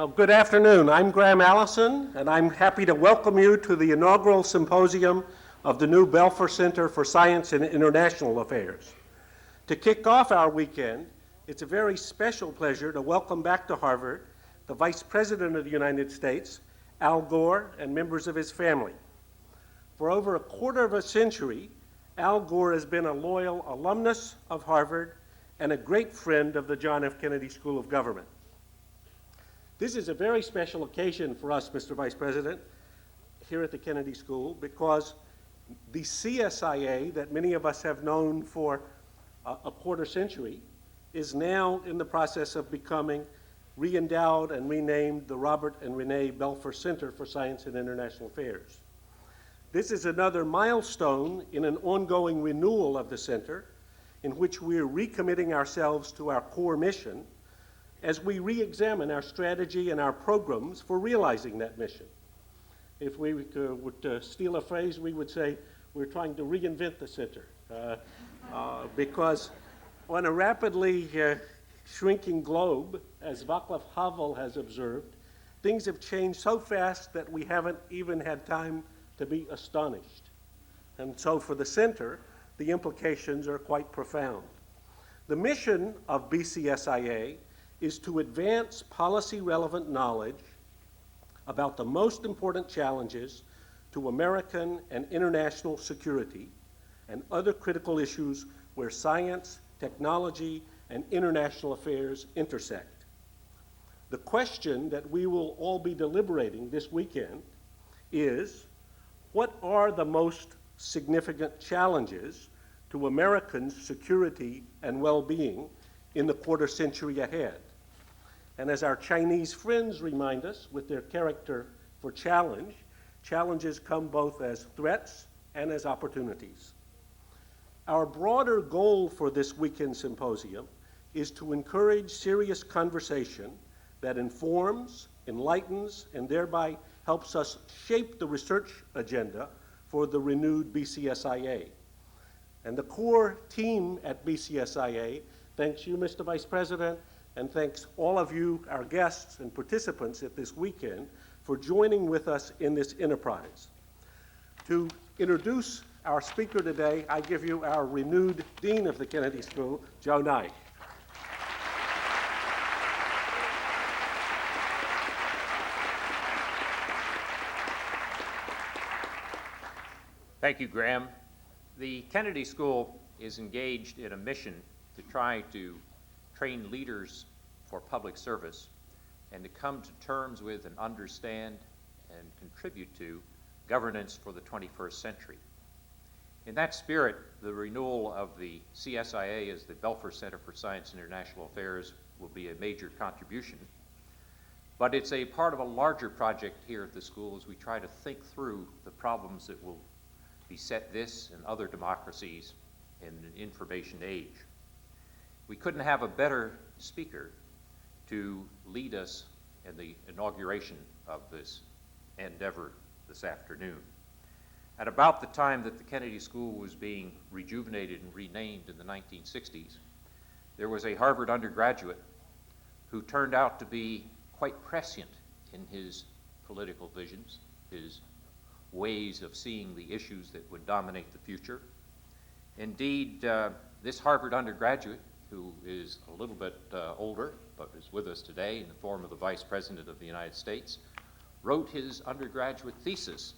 Well, good afternoon. I'm Graham Allison, and I'm happy to welcome you to the inaugural symposium of the new Belfer Center for Science and International Affairs. To kick off our weekend, it's a very special pleasure to welcome back to Harvard the Vice President of the United States, Al Gore, and members of his family. For over a quarter of a century, Al Gore has been a loyal alumnus of Harvard and a great friend of the John F. Kennedy School of Government. This is a very special occasion for us, Mr. Vice President, here at the Kennedy School, because the CSIA that many of us have known for a quarter century is now in the process of becoming re-endowed and renamed the Robert and Renee Belfer Center for Science and International Affairs. This is another milestone in an ongoing renewal of the center, in which we're recommitting ourselves to our core mission as we re-examine our strategy and our programs for realizing that mission. If we would steal a phrase, we would say we're trying to reinvent the center because on a rapidly shrinking globe, as Václav Havel has observed, things have changed so fast that we haven't even had time to be astonished. And so for the center, the implications are quite profound. The mission of BCSIA is to advance policy-relevant knowledge about the most important challenges to American and international security and other critical issues where science, technology, and international affairs intersect. The question that we will all be deliberating this weekend is, what are the most significant challenges to Americans' security and well-being in the quarter century ahead? And as our Chinese friends remind us with their character for challenge, challenges come both as threats and as opportunities. Our broader goal for this weekend symposium is to encourage serious conversation that informs, enlightens, and thereby helps us shape the research agenda for the renewed BCSIA. And the core team at BCSIA thanks you, Mr. Vice President, and thanks all of you, our guests and participants at this weekend, for joining with us in this enterprise. To introduce our speaker today, I give you our renewed Dean of the Kennedy School, Joe Nye. Thank you, Graham. The Kennedy School is engaged in a mission to try to train leaders for public service and to come to terms with and understand and contribute to governance for the 21st century. In that spirit, the renewal of the CSIA as the Belfer Center for Science and International Affairs will be a major contribution, but it's a part of a larger project here at the school as we try to think through the problems that will beset this and other democracies in an information age. We couldn't have a better speaker to lead us in the inauguration of this endeavor this afternoon. At about the time that the Kennedy School was being rejuvenated and renamed in the 1960s, there was a Harvard undergraduate who turned out to be quite prescient in his political visions, his ways of seeing the issues that would dominate the future. Indeed, this Harvard undergraduate, who is a little bit older, but is with us today in the form of the Vice President of the United States, wrote his undergraduate thesis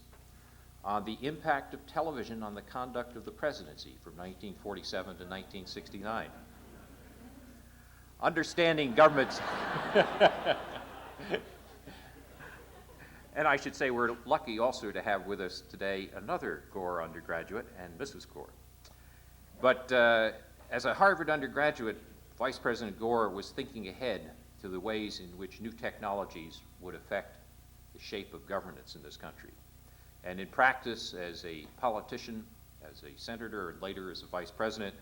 on the impact of television on the conduct of the presidency from 1947 to 1969. Understanding government's and I should say we're lucky also to have with us today another Gore undergraduate and Mrs. Gore. But as a Harvard undergraduate, Vice President Gore was thinking ahead to the ways in which new technologies would affect the shape of governance in this country. And in practice, as a politician, as a senator, and later as a vice president,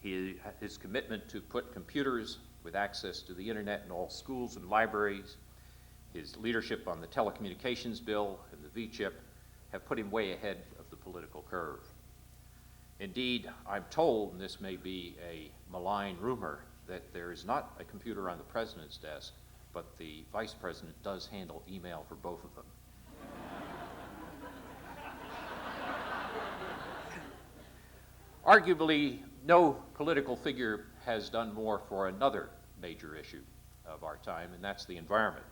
his commitment to put computers with access to the internet in all schools and libraries, his leadership on the telecommunications bill and the V-chip have put him way ahead of the political curve. Indeed, I'm told, and this may be a malign rumor, that there is not a computer on the president's desk, but the Vice President does handle email for both of them. Arguably, no political figure has done more for another major issue of our time, and that's the environment.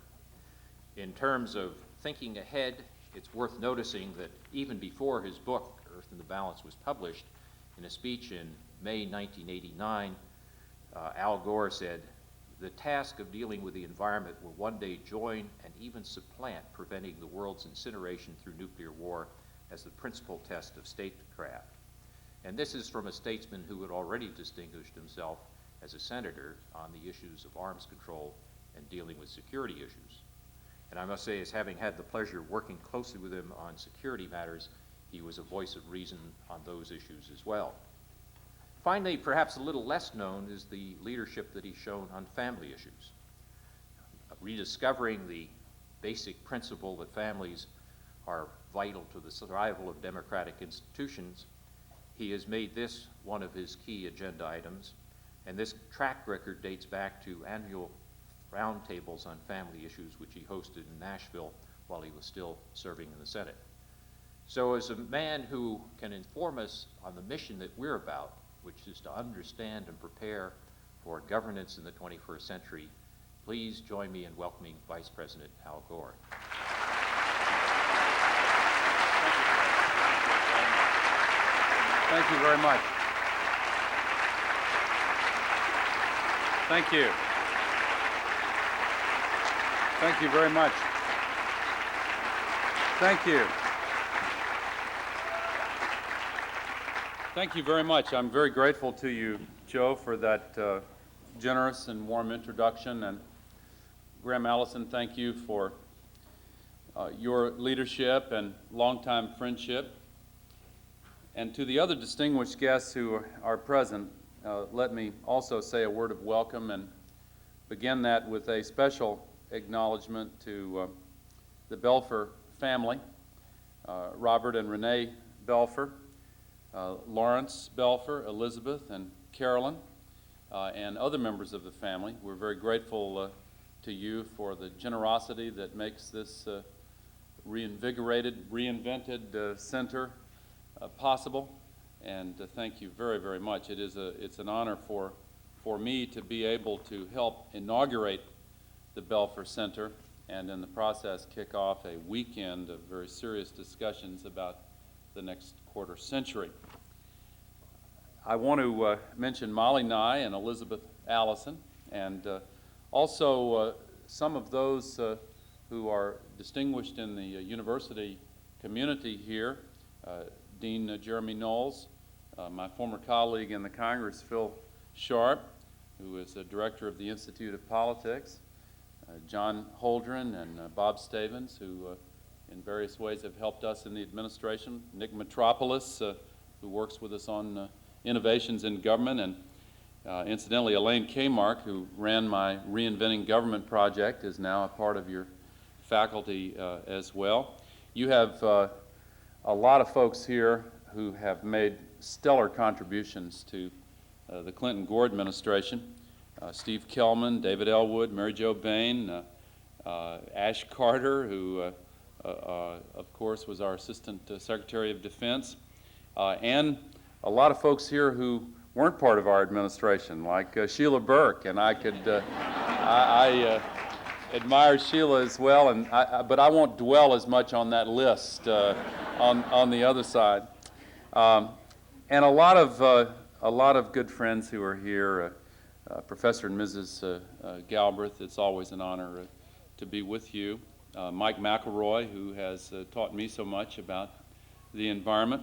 In terms of thinking ahead, it's worth noticing that even before his book, Earth in the Balance, was published, in a speech in May 1989, Al Gore said, "The task of dealing with the environment will one day join and even supplant preventing the world's incineration through nuclear war as the principal test of statecraft." And this is from a statesman who had already distinguished himself as a senator on the issues of arms control and dealing with security issues. And I must say, as having had the pleasure of working closely with him on security matters, he was a voice of reason on those issues as well. Finally, perhaps a little less known is the leadership that he's shown on family issues. Rediscovering the basic principle that families are vital to the survival of democratic institutions, he has made this one of his key agenda items, and this track record dates back to annual roundtables on family issues, which he hosted in Nashville while he was still serving in the Senate. So as a man who can inform us on the mission that we're about, which is to understand and prepare for governance in the 21st century, please join me in welcoming Vice President Al Gore. Thank you very much. Thank you. Thank you very much. Thank you. Thank you very much. I'm very grateful to you, Joe, for that generous and warm introduction. And Graham Allison, thank you for your leadership and longtime friendship. And to the other distinguished guests who are present, let me also say a word of welcome and begin that with a special acknowledgement to the Belfer family, Robert and Renee Belfer, Lawrence Belfer, Elizabeth, and Carolyn, and other members of the family. We're very grateful to you for the generosity that makes this reinvigorated, reinvented center possible, and thank you very, very much. It's an honor for me to be able to help inaugurate the Belfer Center and in the process kick off a weekend of very serious discussions about the next quarter century. I want to mention Molly Nye and Elizabeth Allison, and also some of those who are distinguished in the university community here. Dean Jeremy Knowles, my former colleague in the Congress, Phil Sharp, who is a director of the Institute of Politics, John Holdren and Bob Stavens, who in various ways have helped us in the administration, Nick Metropolis, who works with us on innovations in government, and incidentally, Elaine Kmark, who ran my Reinventing Government project, is now a part of your faculty as well. You have a lot of folks here who have made stellar contributions to the Clinton-Gore administration. Steve Kellman, David Elwood, Mary Jo Bain, Ash Carter, who of course was our Assistant Secretary of Defense, and a lot of folks here who weren't part of our administration, like Sheila Burke, and I could, I admire Sheila as well, and but I won't dwell as much on that list on the other side. And a lot of good friends who are here, Professor and Mrs. Galbraith. It's always an honor to be with you. Mike McElroy, who has taught me so much about the environment.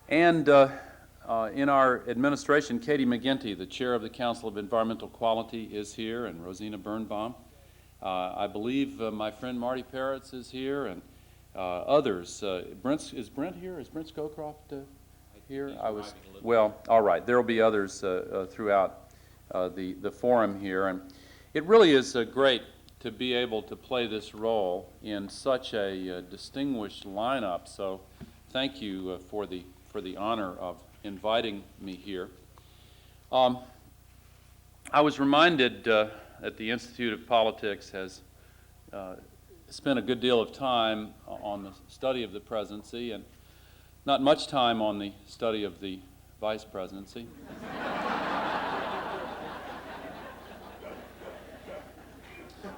And in our administration, Katie McGinty, the chair of the Council of Environmental Quality, is here, and Rosina Birnbaum. I believe my friend Marty Peretz is here, and others. Is Brent here? Is Brent Scowcroft here? Well, all right. There will be others throughout the forum here, and it really is great to be able to play this role in such a distinguished lineup. So, thank you for the honor of inviting me here. I was reminded at the Institute of Politics has spent a good deal of time on the study of the presidency and not much time on the study of the vice presidency.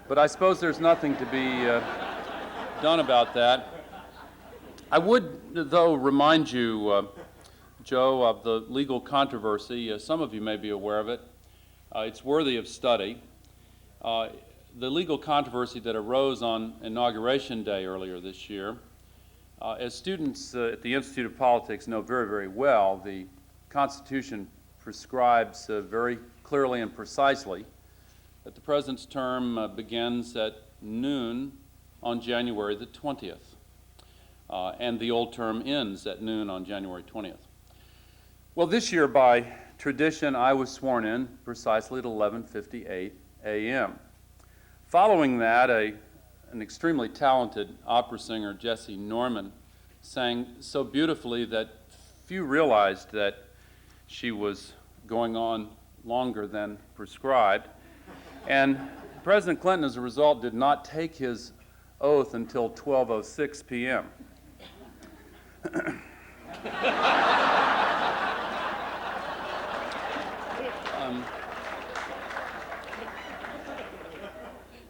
But I suppose there's nothing to be done about that. I would, though, remind you, Joe, of the legal controversy. Some of you may be aware of it. It's worthy of study. The legal controversy that arose on Inauguration Day earlier this year. As students at the Institute of Politics know very, very well, the Constitution prescribes very clearly and precisely that the President's term begins at noon on January the 20th, and the old term ends at noon on January 20th. Well, this year, by tradition, I was sworn in precisely at 11:58 a.m. Following that, an extremely talented opera singer, Jessie Norman, sang so beautifully that few realized that she was going on longer than prescribed. And President Clinton, as a result, did not take his oath until 12:06 p.m.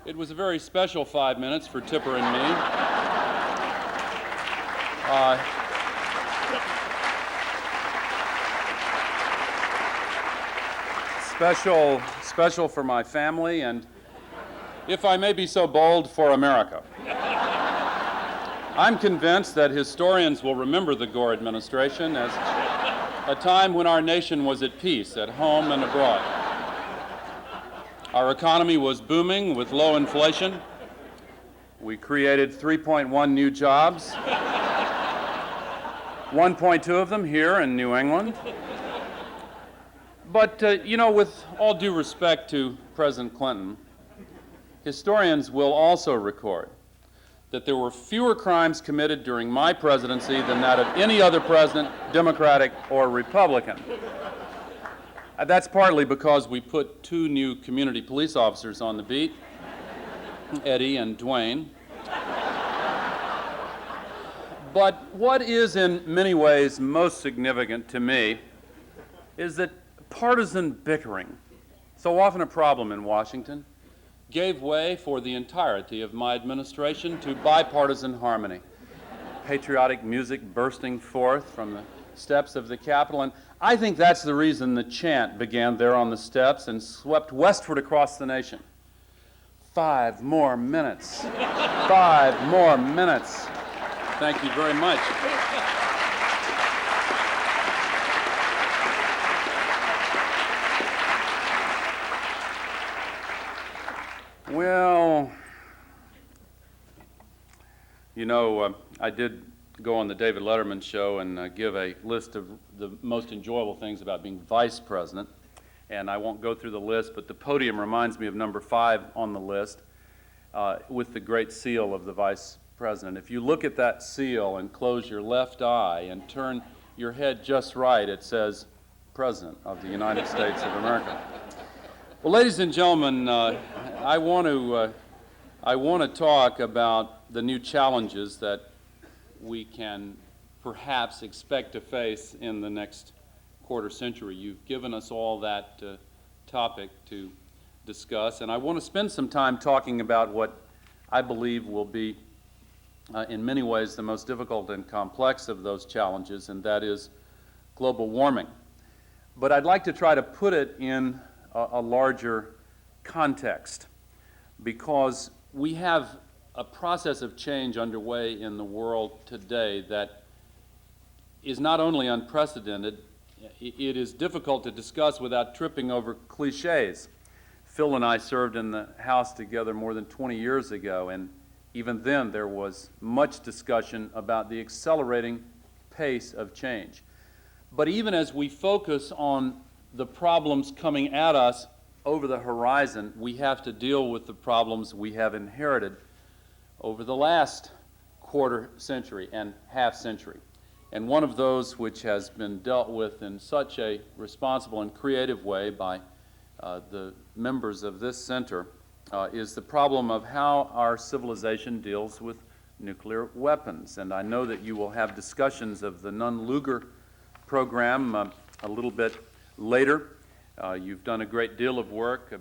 It was a very special 5 minutes for Tipper and me. Special for my family, and, if I may be so bold, for America. I'm convinced that historians will remember the Gore administration as a time when our nation was at peace, at home and abroad. Our economy was booming with low inflation. We created 3.1 new jobs, 1.2 of them here in New England. But, you know, with all due respect to President Clinton, historians will also record that there were fewer crimes committed during my presidency than that of any other president, Democratic or Republican. That's partly because we put 2 new community police officers on the beat, Eddie and Dwayne. But what is in many ways most significant to me is that partisan bickering, so often a problem in Washington, gave way for the entirety of my administration to bipartisan harmony. Patriotic music bursting forth from the steps of the Capitol, and I think that's the reason the chant began there on the steps and swept westward across the nation. 5 more minutes. 5 more minutes. Thank you very much. Well, you know, I did go on the David Letterman show and give a list of the most enjoyable things about being vice president. And I won't go through the list, but the podium reminds me of number 5 on the list with the great seal of the vice president. If you look at that seal and close your left eye and turn your head just right, it says, President of the United States of America. Well, ladies and gentlemen, I want to talk about the new challenges that we can perhaps expect to face in the next quarter century. You've given us all that topic to discuss, and I want to spend some time talking about what I believe will be, in many ways, the most difficult and complex of those challenges, and that is global warming. But I'd like to try to put it in a larger context, because we have a process of change underway in the world today that is not only unprecedented, it is difficult to discuss without tripping over cliches. Phil and I served in the House together more than 20 years ago, and even then there was much discussion about the accelerating pace of change. But even as we focus on the problems coming at us over the horizon, we have to deal with the problems we have inherited over the last quarter century and half century. And one of those which has been dealt with in such a responsible and creative way by the members of this center is the problem of how our civilization deals with nuclear weapons. And I know that you will have discussions of the Nunn-Lugar program a little bit later. You've done a great deal of work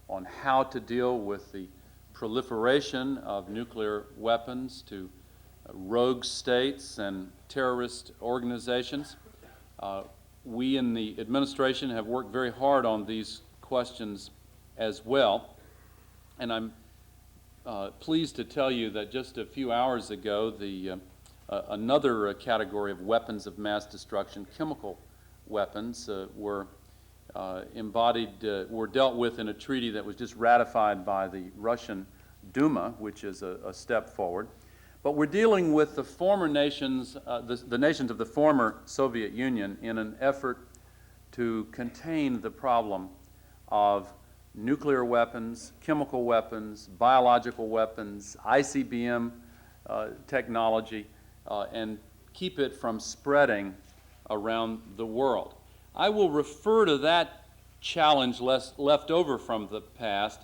on how to deal with the proliferation of nuclear weapons to rogue states and terrorist organizations. We in the administration have worked very hard on these questions as well, and I'm pleased to tell you that just a few hours ago, another category of weapons of mass destruction, chemical weapons, were dealt with in a treaty that was just ratified by the Russian Duma, which is a step forward. But we're dealing with the former nations, the nations of the former Soviet Union in an effort to contain the problem of nuclear weapons, chemical weapons, biological weapons, ICBM technology, and keep it from spreading around the world. I will refer to that challenge left over from the past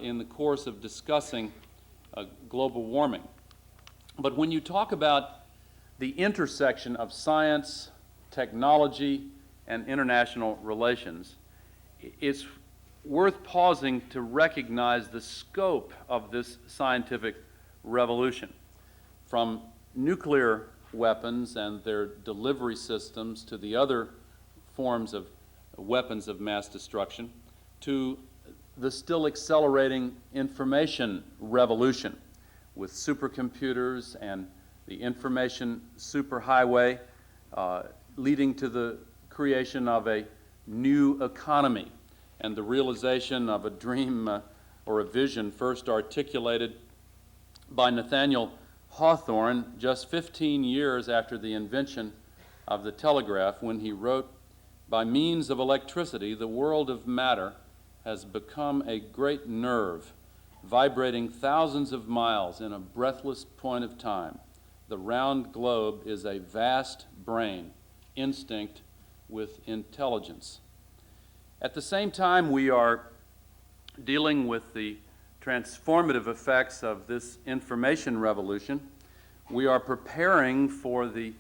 in the course of discussing global warming. But when you talk about the intersection of science, technology, and international relations, it's worth pausing to recognize the scope of this scientific revolution. From nuclear weapons and their delivery systems to the other forms of weapons of mass destruction, to the still accelerating information revolution with supercomputers and the information superhighway, leading to the creation of a new economy and the realization of a dream or a vision first articulated by Nathaniel Hawthorne just 15 years after the invention of the telegraph, when he wrote, "By means of electricity, the world of matter has become a great nerve, vibrating thousands of miles in a breathless point of time. The round globe is a vast brain, instinct with intelligence." At the same time, we are dealing with the transformative effects of this information revolution. We are preparing for the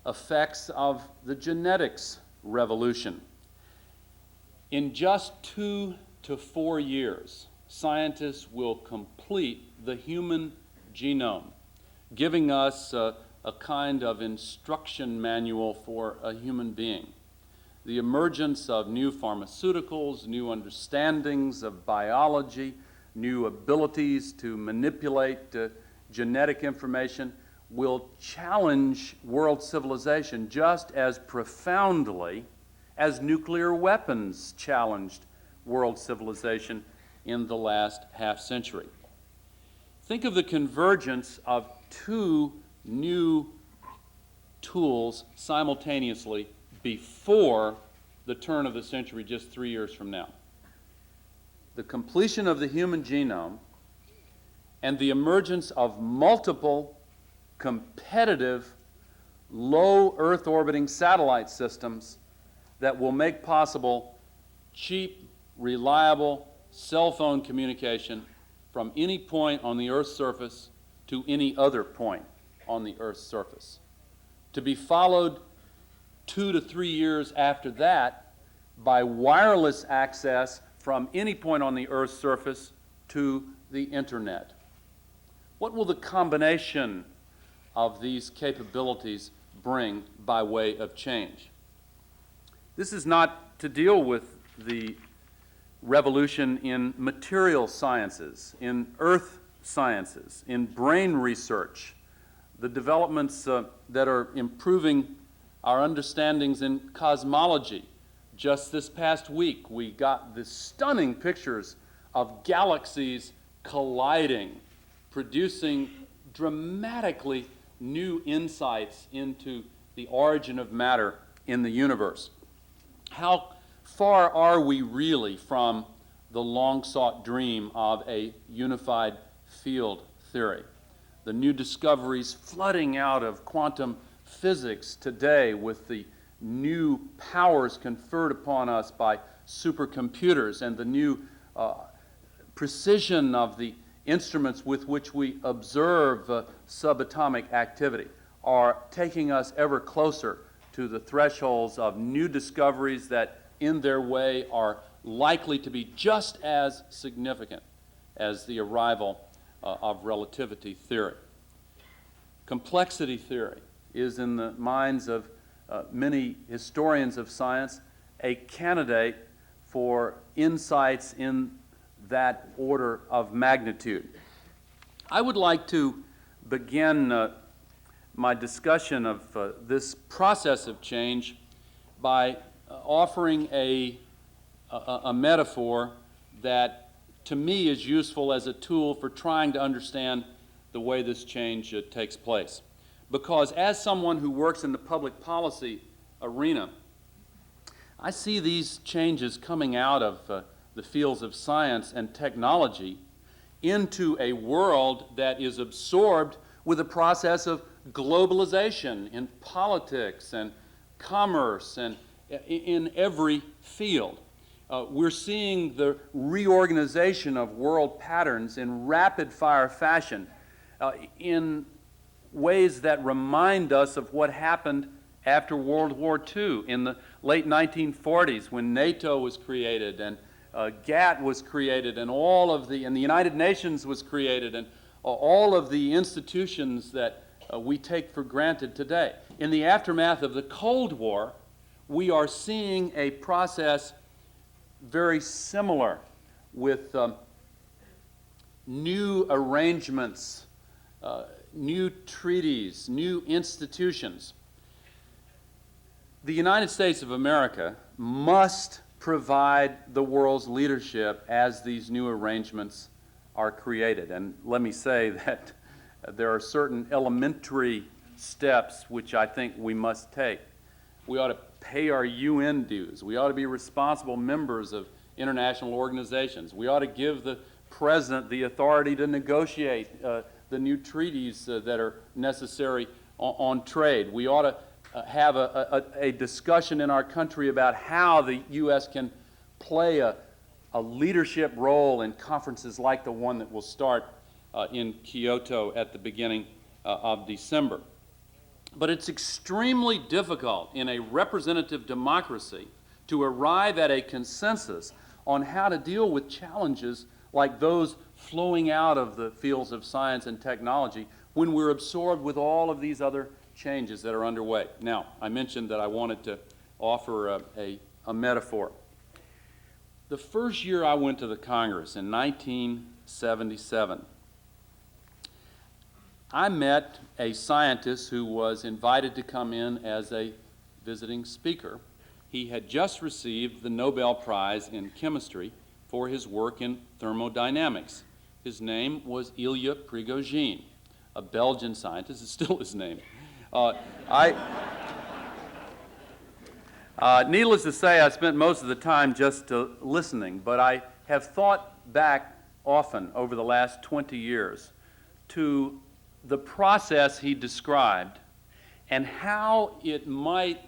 effects of the genetics revolution. In just 2 to 4 years, scientists will complete the human genome, giving us a kind of instruction manual for a human being. The emergence of new pharmaceuticals, new understandings of biology, new abilities to manipulate genetic information will challenge world civilization just as profoundly as nuclear weapons challenged world civilization in the last half-century. Think of the convergence of two new tools simultaneously before the turn of the century, just 3 years from now. The completion of the human genome and the emergence of multiple competitive low Earth orbiting satellite systems that will make possible cheap, reliable cell phone communication from any point on the Earth's surface to any other point on the Earth's surface, to be followed 2 to 3 years after that by wireless access from any point on the Earth's surface to the internet. What will the combination of these capabilities bring by way of change? This is not to deal with the revolution in material sciences, in earth sciences, in brain research, the developments that are improving our understandings in cosmology. Just this past week, we got the stunning pictures of galaxies colliding, producing dramatically new insights into the origin of matter in the universe. How far are we really from the long-sought dream of a unified field theory? The new discoveries flooding out of quantum physics today with the new powers conferred upon us by supercomputers and the new precision of the instruments with which we observe subatomic activity are taking us ever closer to the thresholds of new discoveries that in their way are likely to be just as significant as the arrival of relativity theory. Complexity theory is, in the minds of many historians of science, a candidate for insights in that order of magnitude. I would like to begin my discussion of this process of change by offering a metaphor that to me is useful as a tool for trying to understand the way this change takes place. Because as someone who works in the public policy arena, I see these changes coming out of the fields of science and technology into a world that is absorbed with a process of globalization in politics and commerce and in every field. We're seeing the reorganization of world patterns in rapid-fire fashion in ways that remind us of what happened after World War II in the late 1940s when NATO was created and GATT was created and and the United Nations was created and all of the institutions that we take for granted today. In the aftermath of the Cold War, we are seeing a process very similar with new arrangements, new treaties, new institutions. The United States of America must provide the world's leadership as these new arrangements are created. And let me say that there are certain elementary steps which I think we must take. We ought to pay our UN dues. We ought to be responsible members of international organizations. We ought to give the President the authority to negotiate the new treaties that are necessary on trade. We ought to have a discussion in our country about how the U.S. can play a leadership role in conferences like the one that will start in Kyoto at the beginning of December. But it's extremely difficult in a representative democracy to arrive at a consensus on how to deal with challenges like those flowing out of the fields of science and technology when we're absorbed with all of these other changes that are underway. Now, I mentioned that I wanted to offer a metaphor. The first year I went to the Congress in 1977, I met a scientist who was invited to come in as a visiting speaker. He had just received the Nobel Prize in Chemistry for his work in thermodynamics. His name was Ilya Prigogine, a Belgian scientist. It's still his name. Needless to say, I spent most of the time just listening, but I have thought back often over the last 20 years to the process he described and how it might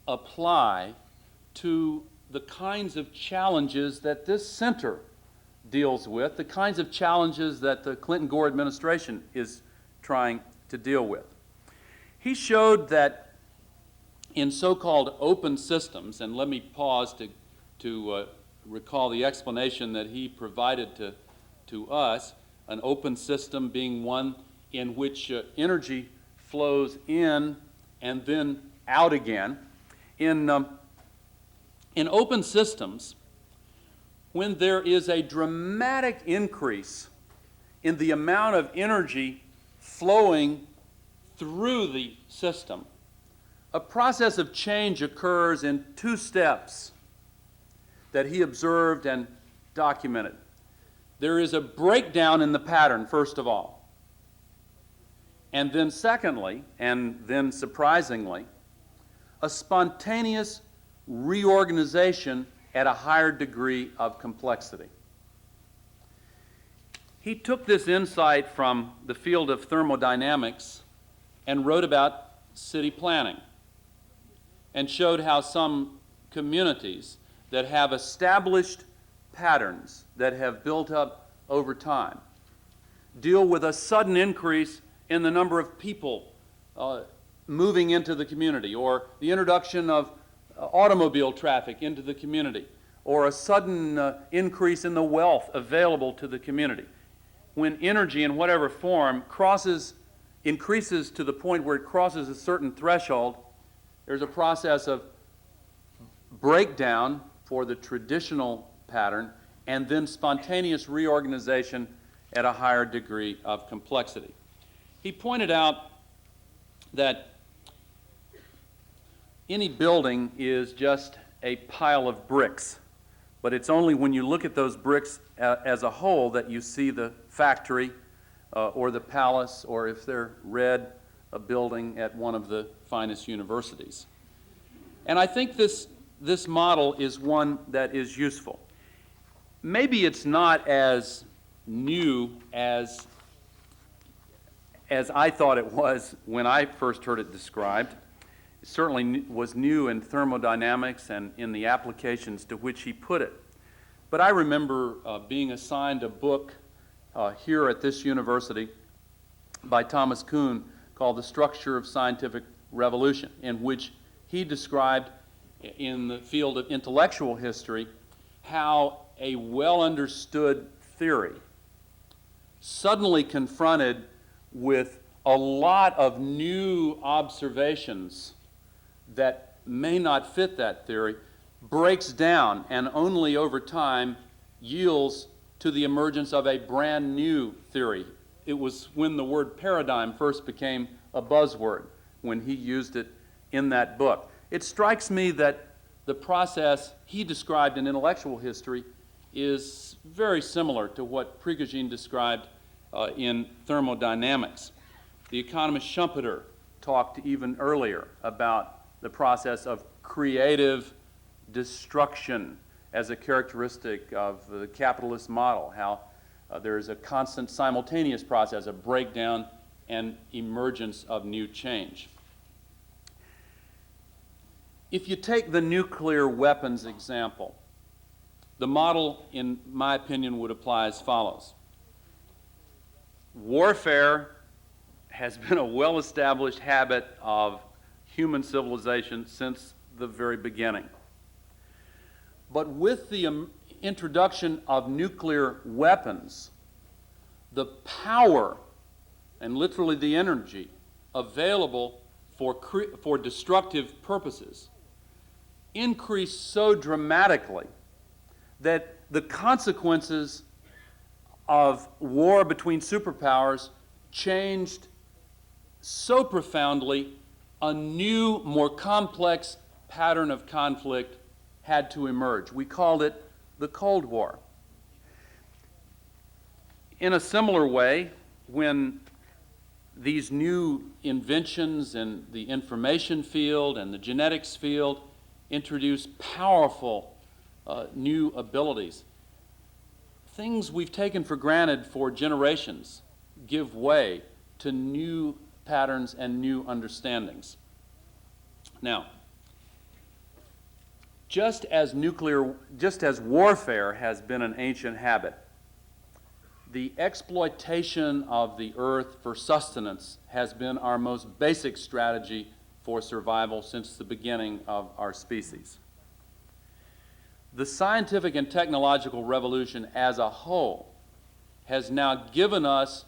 apply to the kinds of challenges that this center deals with, the kinds of challenges that the Clinton-Gore administration is trying to deal with. He showed that in so-called open systems, and let me pause to recall the explanation that he provided to us, an open system being one in which energy flows in and then out again. In open systems, when there is a dramatic increase in the amount of energy flowing through the system, a process of change occurs in two steps that he observed and documented. There is a breakdown in the pattern, first of all. And then secondly, and then surprisingly, a spontaneous reorganization at a higher degree of complexity. He took this insight from the field of thermodynamics and wrote about city planning and showed how some communities that have established patterns that have built up over time deal with a sudden increase in the number of people moving into the community, or the introduction of automobile traffic into the community, or a sudden increase in the wealth available to the community. When energy in whatever form increases to the point where it crosses a certain threshold, there's a process of breakdown for the traditional pattern and then spontaneous reorganization at a higher degree of complexity. He pointed out that any building is just a pile of bricks, but it's only when you look at those bricks as a whole that you see the factory or the palace, or if they're red, a building at one of the finest universities. And I think this model is one that is useful. Maybe it's not as new as I thought it was when I first heard it described. It certainly was new in thermodynamics and in the applications to which he put it. But I remember being assigned a book here at this university by Thomas Kuhn called The Structure of Scientific Revolution, in which he described in the field of intellectual history how a well-understood theory suddenly confronted with a lot of new observations that may not fit that theory breaks down and only over time yields to the emergence of a brand new theory. It was when the word paradigm first became a buzzword, when he used it in that book. It strikes me that the process he described in intellectual history is very similar to what Prigogine described in thermodynamics. The economist Schumpeter talked even earlier about the process of creative destruction as a characteristic of the capitalist model, how there is a constant simultaneous process of breakdown and emergence of new change. If you take the nuclear weapons example, the model, in my opinion, would apply as follows. Warfare has been a well-established habit of human civilization since the very beginning. But with the introduction of nuclear weapons, the power and literally the energy available for destructive purposes increased so dramatically that the consequences of war between superpowers changed so profoundly, a new, more complex pattern of conflict had to emerge. We called it the Cold War. In a similar way, when these new inventions in the information field and the genetics field introduce powerful new abilities, things we've taken for granted for generations give way to new patterns and new understandings. Now, just as warfare has been an ancient habit, the exploitation of the earth for sustenance has been our most basic strategy for survival since the beginning of our species. The scientific and technological revolution as a whole has now given us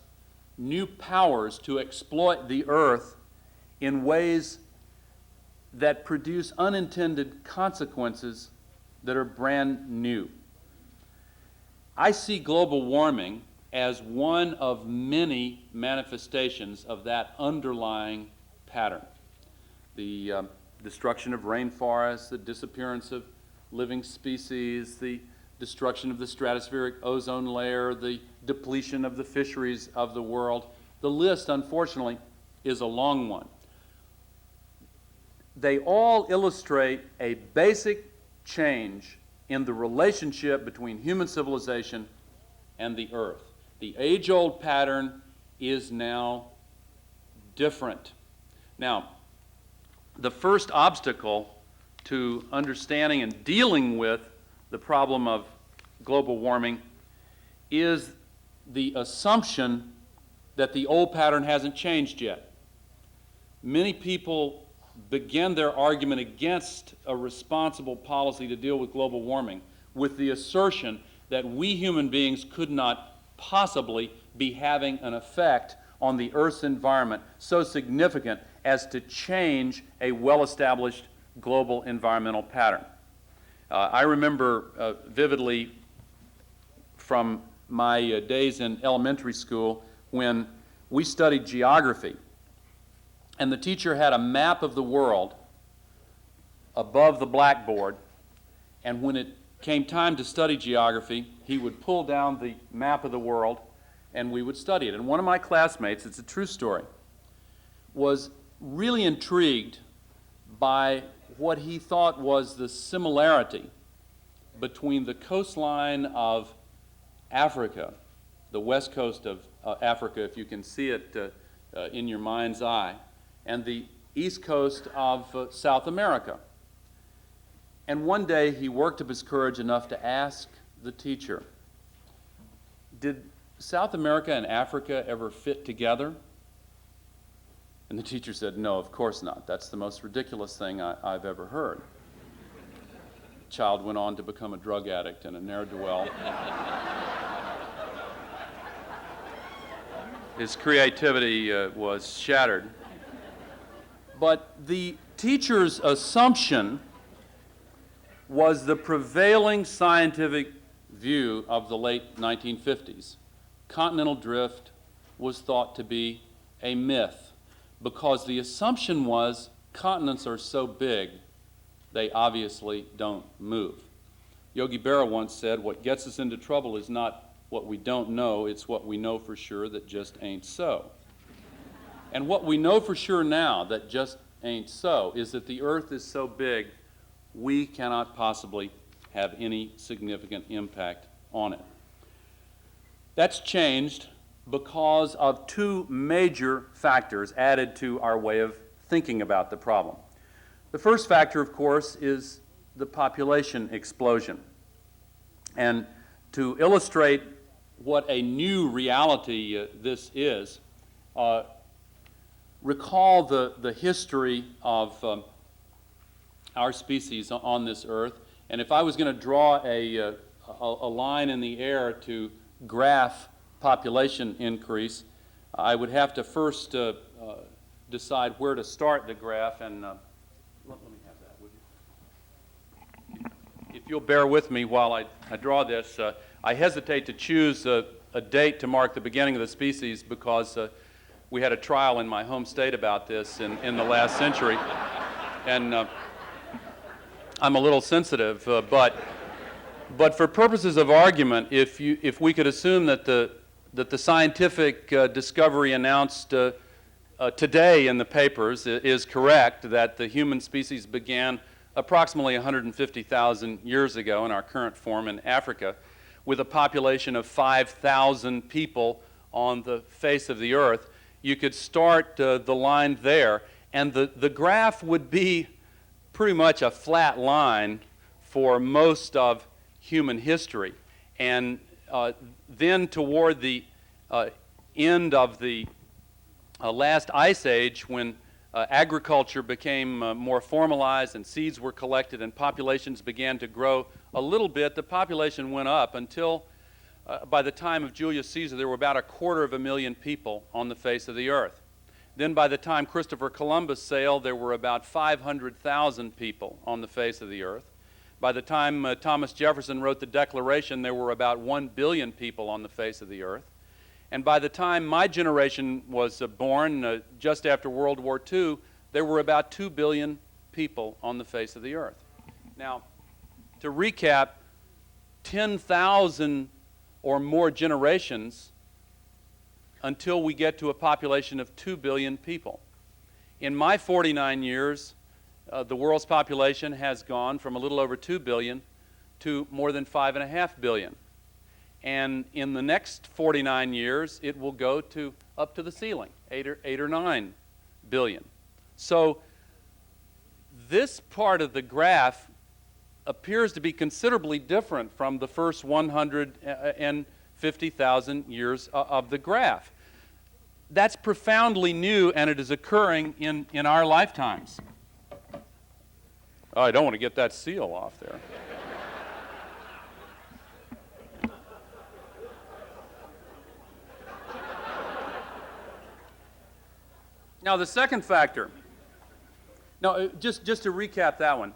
new powers to exploit the earth in ways that produce unintended consequences that are brand new. I see global warming as one of many manifestations of that underlying pattern. The destruction of rainforests, the disappearance of living species, the destruction of the stratospheric ozone layer, the depletion of the fisheries of the world. The list, unfortunately, is a long one. They all illustrate a basic change in the relationship between human civilization and the earth. The age-old pattern is now different. Now, the first obstacle to understanding and dealing with the problem of global warming is the assumption that the old pattern hasn't changed yet. Many people begin their argument against a responsible policy to deal with global warming with the assertion that we human beings could not possibly be having an effect on the Earth's environment so significant as to change a well-established global environmental pattern. I remember vividly from my days in elementary school when we studied geography, and the teacher had a map of the world above the blackboard, and when it came time to study geography, he would pull down the map of the world and we would study it. And one of my classmates, it's a true story, was really intrigued by what he thought was the similarity between the coastline of Africa, the west coast of Africa, if you can see it in your mind's eye, and the east coast of South America. And one day he worked up his courage enough to ask the teacher, did South America and Africa ever fit together? And the teacher said, no, of course not. That's the most ridiculous thing I've ever heard. The child went on to become a drug addict and a ne'er-do-well. His creativity was shattered. But the teacher's assumption was the prevailing scientific view of the late 1950s. Continental drift was thought to be a myth because the assumption was continents are so big, they obviously don't move. Yogi Berra once said, what gets us into trouble is not what we don't know, it's what we know for sure that just ain't so. And what we know for sure now that just ain't so is that the Earth is so big, we cannot possibly have any significant impact on it. That's changed because of two major factors added to our way of thinking about the problem. The first factor, of course, is the population explosion. And to illustrate what a new reality this is, recall the history of our species on this earth. And if I was going to draw a line in the air to graph population increase, I would have to first decide where to start the graph. And let me have that, would you? If you'll bear with me while I draw this, I hesitate to choose a date to mark the beginning of the species because we had a trial in my home state about this in the last century. And I'm a little sensitive, but for purposes of argument, if we could assume that the scientific discovery announced today in the papers is correct, that the human species began approximately 150,000 years ago in our current form in Africa, with a population of 5,000 people on the face of the earth, you could start the line there, and the graph would be pretty much a flat line for most of human history. And then toward the end of the last ice age, when agriculture became more formalized and seeds were collected and populations began to grow a little bit, the population went up until by the time of Julius Caesar there were about 250,000 people on the face of the earth. Then by the time Christopher Columbus sailed, there were about 500,000 people on the face of the earth. By the time Thomas Jefferson wrote the Declaration, there were about 1 billion people on the face of the earth. And by the time my generation was born, just after World War II, there were about 2 billion people on the face of the earth. Now, to recap, 10,000 or more generations until we get to a population of 2 billion people. In my 49 years, the world's population has gone from a little over 2 billion to more than 5.5 billion. And in the next 49 years, it will go to up to the ceiling, 8 or 9 billion. So this part of the graph appears to be considerably different from the first 150,000 years of the graph. That's profoundly new, and it is occurring in our lifetimes. Oh, I don't want to get that seal off there. Now, the second factor. Now, just to recap that one,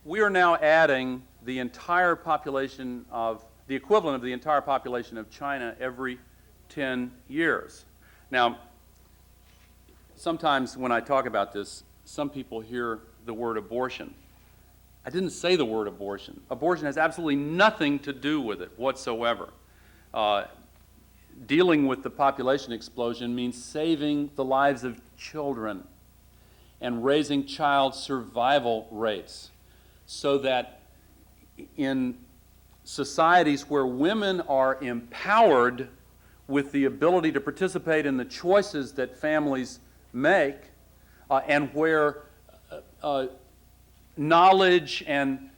we are now adding the entire population of, the equivalent of the entire population of China every 10 years. Now, sometimes when I talk about this, some people hear the word abortion. I didn't say the word abortion. Abortion has absolutely nothing to do with it whatsoever. Dealing with the population explosion means saving the lives of children and raising child survival rates so that in societies where women are empowered with the ability to participate in the choices that families make, and where knowledge and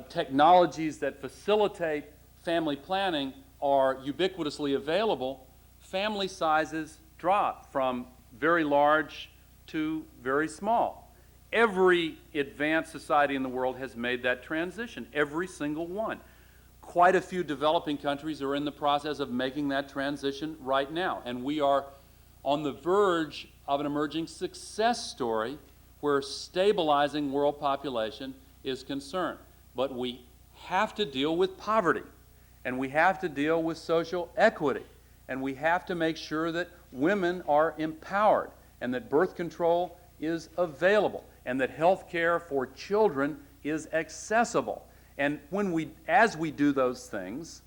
technologies that facilitate family planning are ubiquitously available, family sizes drop from very large to very small. Every advanced society in the world has made that transition, every single one. Quite a few developing countries are in the process of making that transition right now, and we are on the verge of an emerging success story where stabilizing world population is concerned. But we have to deal with poverty, and we have to deal with social equity, and we have to make sure that women are empowered, and that birth control is available, and that health care for children is accessible. And as we do those things,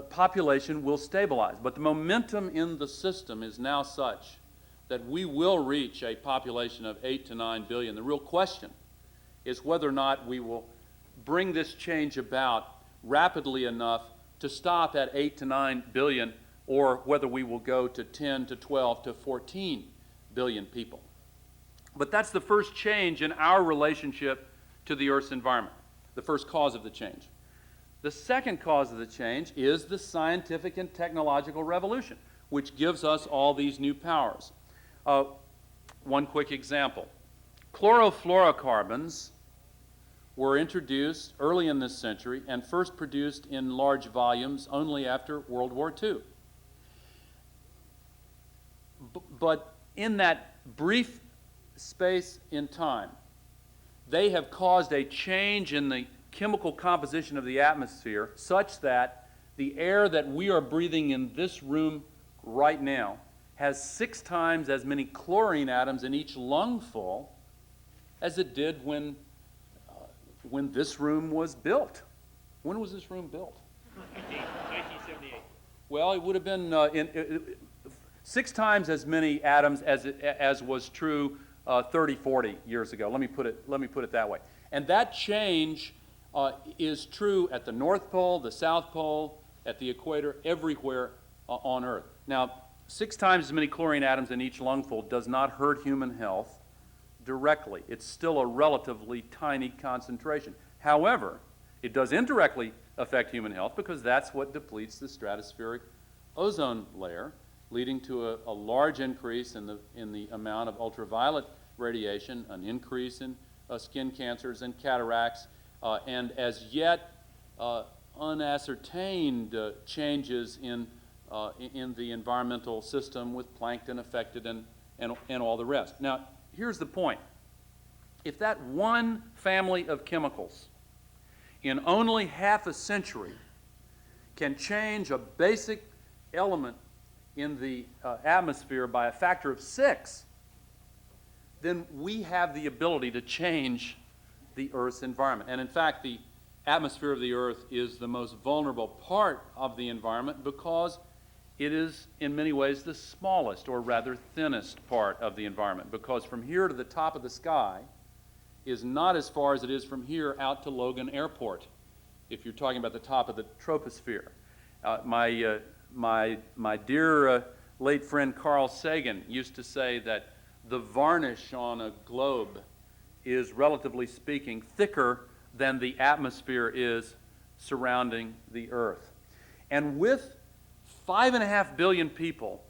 population will stabilize. But the momentum in the system is now such that we will reach a population of 8 to 9 billion. The real question is whether or not we will bring this change about rapidly enough to stop at 8 to 9 billion, or whether we will go to 10 to 12 to 14 billion people. But that's the first change in our relationship to the Earth's environment, the first cause of the change. The second cause of the change is the scientific and technological revolution, which gives us all these new powers. One quick example. Chlorofluorocarbons were introduced early in this century and first produced in large volumes only after World War II. But in that brief space in time, they have caused a change in the chemical composition of the atmosphere such that the air that we are breathing in this room right now has 6 times as many chlorine atoms in each lungful as it did when this room was built. When was this room built? 1978. Well, it would have been 6 times as many atoms as was true 30, 40 years ago. Let me put it that way. And that change is true at the North Pole, the South Pole, at the equator, everywhere on Earth. Now, 6 times as many chlorine atoms in each lungful does not hurt human health directly. It's still a relatively tiny concentration. However, it does indirectly affect human health because that's what depletes the stratospheric ozone layer, leading to a large increase in the amount of ultraviolet radiation, an increase in skin cancers and cataracts, and as yet unascertained changes in the environmental system with plankton affected and all the rest. Now, here's the point. If that one family of chemicals in only half a century can change a basic element in the atmosphere by a factor of 6, then we have the ability to change the Earth's environment. And in fact, the atmosphere of the Earth is the most vulnerable part of the environment because it is in many ways the smallest, or rather thinnest, part of the environment, because from here to the top of the sky is not as far as it is from here out to Logan Airport, if you're talking about the top of the troposphere. My dear late friend Carl Sagan used to say that the varnish on a globe is, relatively speaking, thicker than the atmosphere is surrounding the Earth. And with 5.5 billion people,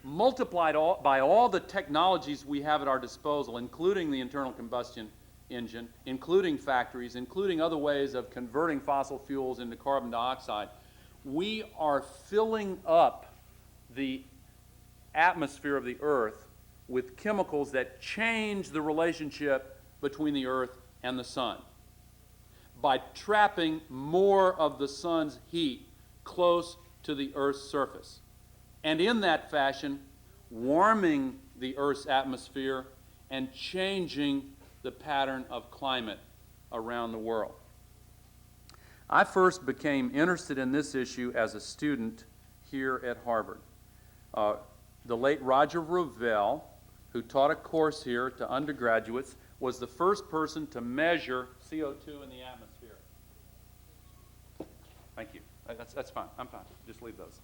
multiplied by all the technologies we have at our disposal, including the internal combustion engine, including factories, including other ways of converting fossil fuels into carbon dioxide, we are filling up the atmosphere of the Earth with chemicals that change the relationship between the Earth and the sun by trapping more of the sun's heat close to the Earth's surface, and in that fashion warming the Earth's atmosphere and changing the pattern of climate around the world. I first became interested in this issue as a student here at Harvard. The late Roger Revelle, who taught a course here to undergraduates, was the first person to measure CO2 in the atmosphere. Thank you. That's fine. I'm fine. Just leave those.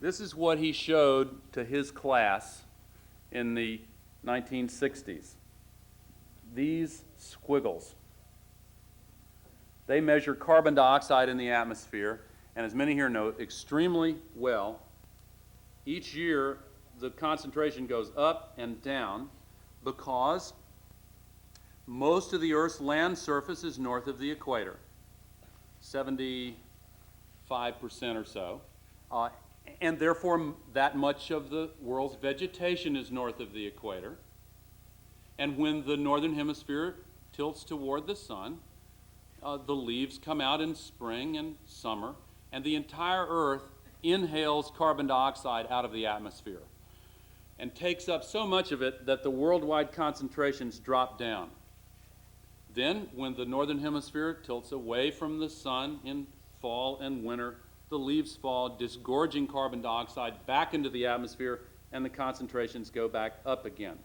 This is what he showed to his class in the 1960s. These squiggles. They measure carbon dioxide in the atmosphere, and as many here know extremely well, each year the concentration goes up and down because most of the Earth's land surface is north of the equator, 75% or so, and therefore that much of the world's vegetation is north of the equator. And when the northern hemisphere tilts toward the sun, the leaves come out in spring and summer, and the entire Earth inhales carbon dioxide out of the atmosphere and takes up so much of it that the worldwide concentrations drop down. Then, when the northern hemisphere tilts away from the sun in fall and winter, the leaves fall, disgorging carbon dioxide back into the atmosphere, and the concentrations go back up again.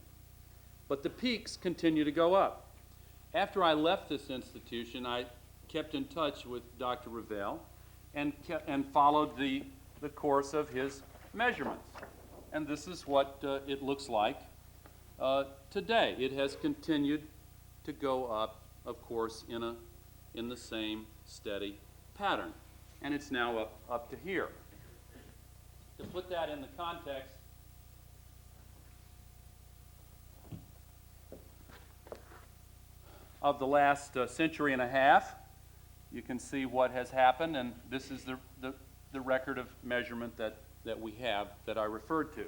But the peaks continue to go up. After I left this institution, I kept in touch with Dr. Revelle and followed the course of his measurements. And this is what it looks like today. It has continued to go up, of course, in the same steady pattern. And it's now up to here. To put that in the context, of the last century and a half, you can see what has happened, and this is the record of measurement that we have that I referred to.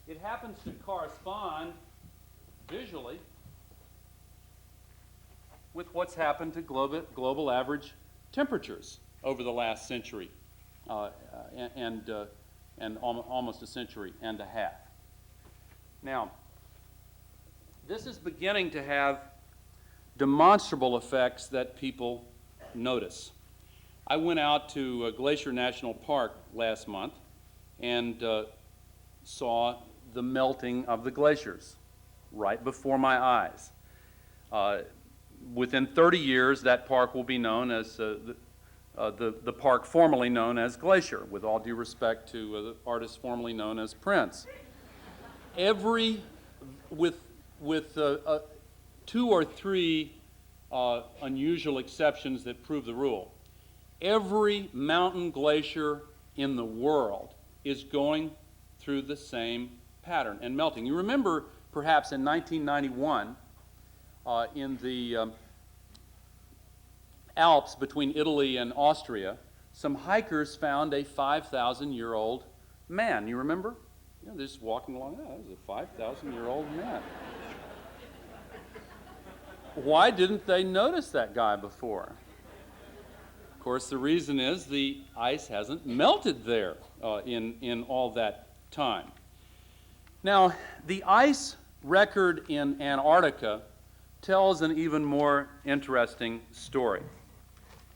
It happens to correspond visually with what's happened to global average temperatures over the last century and almost a century and a half. Now, this is beginning to have demonstrable effects that people notice. I went out to Glacier National Park last month and saw the melting of the glaciers right before my eyes. Within 30 years, that park will be known as the park formerly known as Glacier, with all due respect to the artist formerly known as Prince. With 2 or 3 unusual exceptions that prove the rule, every mountain glacier in the world is going through the same pattern and melting. You remember, perhaps in 1991, in the Alps between Italy and Austria, some hikers found a 5,000-year-old man. You remember? You know, they're just walking along. Oh, that was a 5,000-year-old man. Why didn't they notice that guy before? Of course, the reason is the ice hasn't melted there in all that time. Now, the ice record in Antarctica tells an even more interesting story.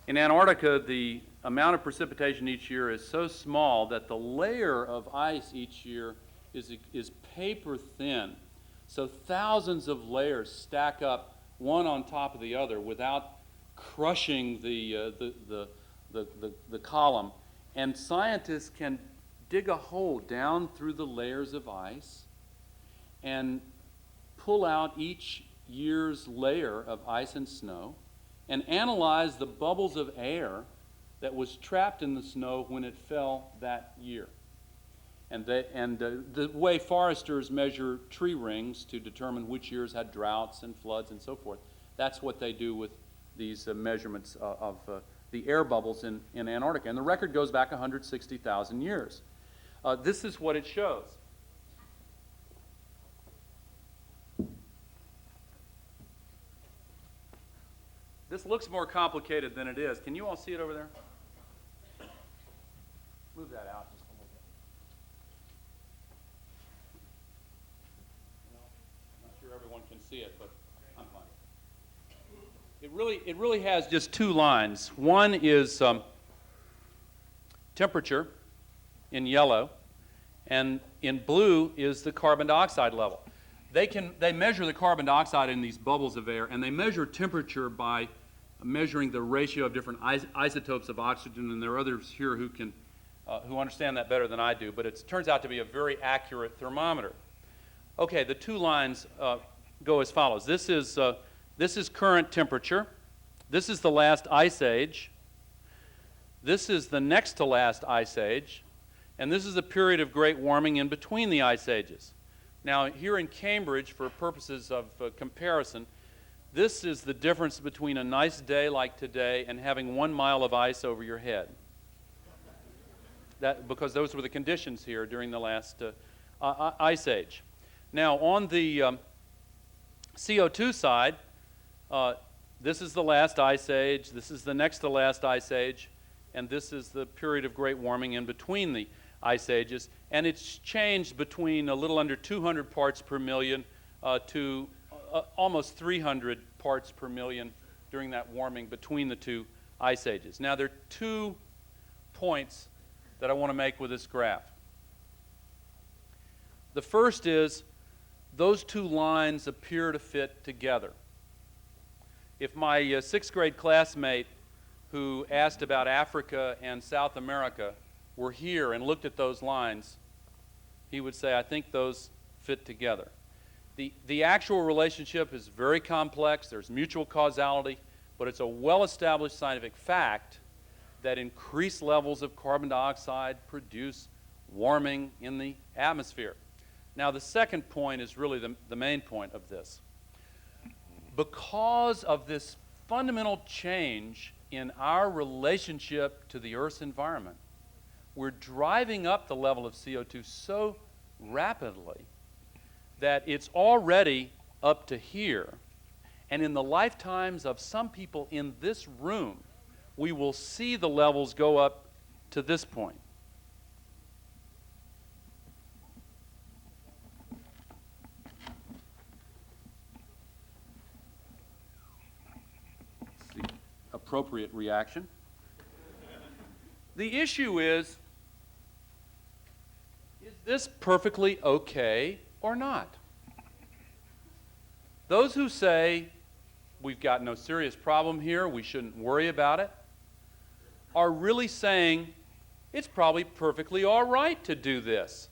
In Antarctica, the amount of precipitation each year is so small that the layer of ice each year is paper thin. So thousands of layers stack up one on top of the other without crushing the column. And scientists can dig a hole down through the layers of ice and pull out each year's layer of ice and snow and analyze the bubbles of air that was trapped in the snow when it fell that year. And the way foresters measure tree rings to determine which years had droughts and floods and so forth, that's what they do with these measurements of the air bubbles in Antarctica. And the record goes back 160,000 years. This is what it shows. This looks more complicated than it is. Can you all see it over there? Move that out just a little bit. I'm not sure everyone can see it, but I'm fine. It really has just two lines. One is temperature in yellow, and in blue is the carbon dioxide level. They measure the carbon dioxide in these bubbles of air, and they measure temperature by measuring the ratio of different isotopes of oxygen, and there are others here who understand that better than I do, but it turns out to be a very accurate thermometer. Okay, the two lines go as follows. This is current temperature. This is the last ice age. This is the next to last ice age. And this is a period of great warming in between the ice ages. Now, here in Cambridge, for purposes of comparison, this is the difference between a nice day like today and having 1 mile of ice over your head. Because those were the conditions here during the last ice age. Now, on the CO2 side, this is the last ice age, this is the next to last ice age, and this is the period of great warming in between the ice ages. And it's changed between a little under 200 parts per million to almost 300 parts per million during that warming between the two ice ages. Now, there are 2 points that I want to make with this graph. The first is those 2 lines appear to fit together. If my 6th grade classmate who asked about Africa and South America were here and looked at those lines, he would say, I think those fit together. The actual relationship is very complex. There's mutual causality, but it's a well-established scientific fact that increased levels of carbon dioxide produce warming in the atmosphere. Now, the second point is really the main point of this. Because of this fundamental change in our relationship to the Earth's environment, we're driving up the level of CO2 so rapidly that it's already up to here. And in the lifetimes of some people in this room, we will see the levels go up to this point. It's the appropriate reaction. The issue is this perfectly okay or not? Those who say we've got no serious problem here, we shouldn't worry about it, are really saying it's probably perfectly all right to do this.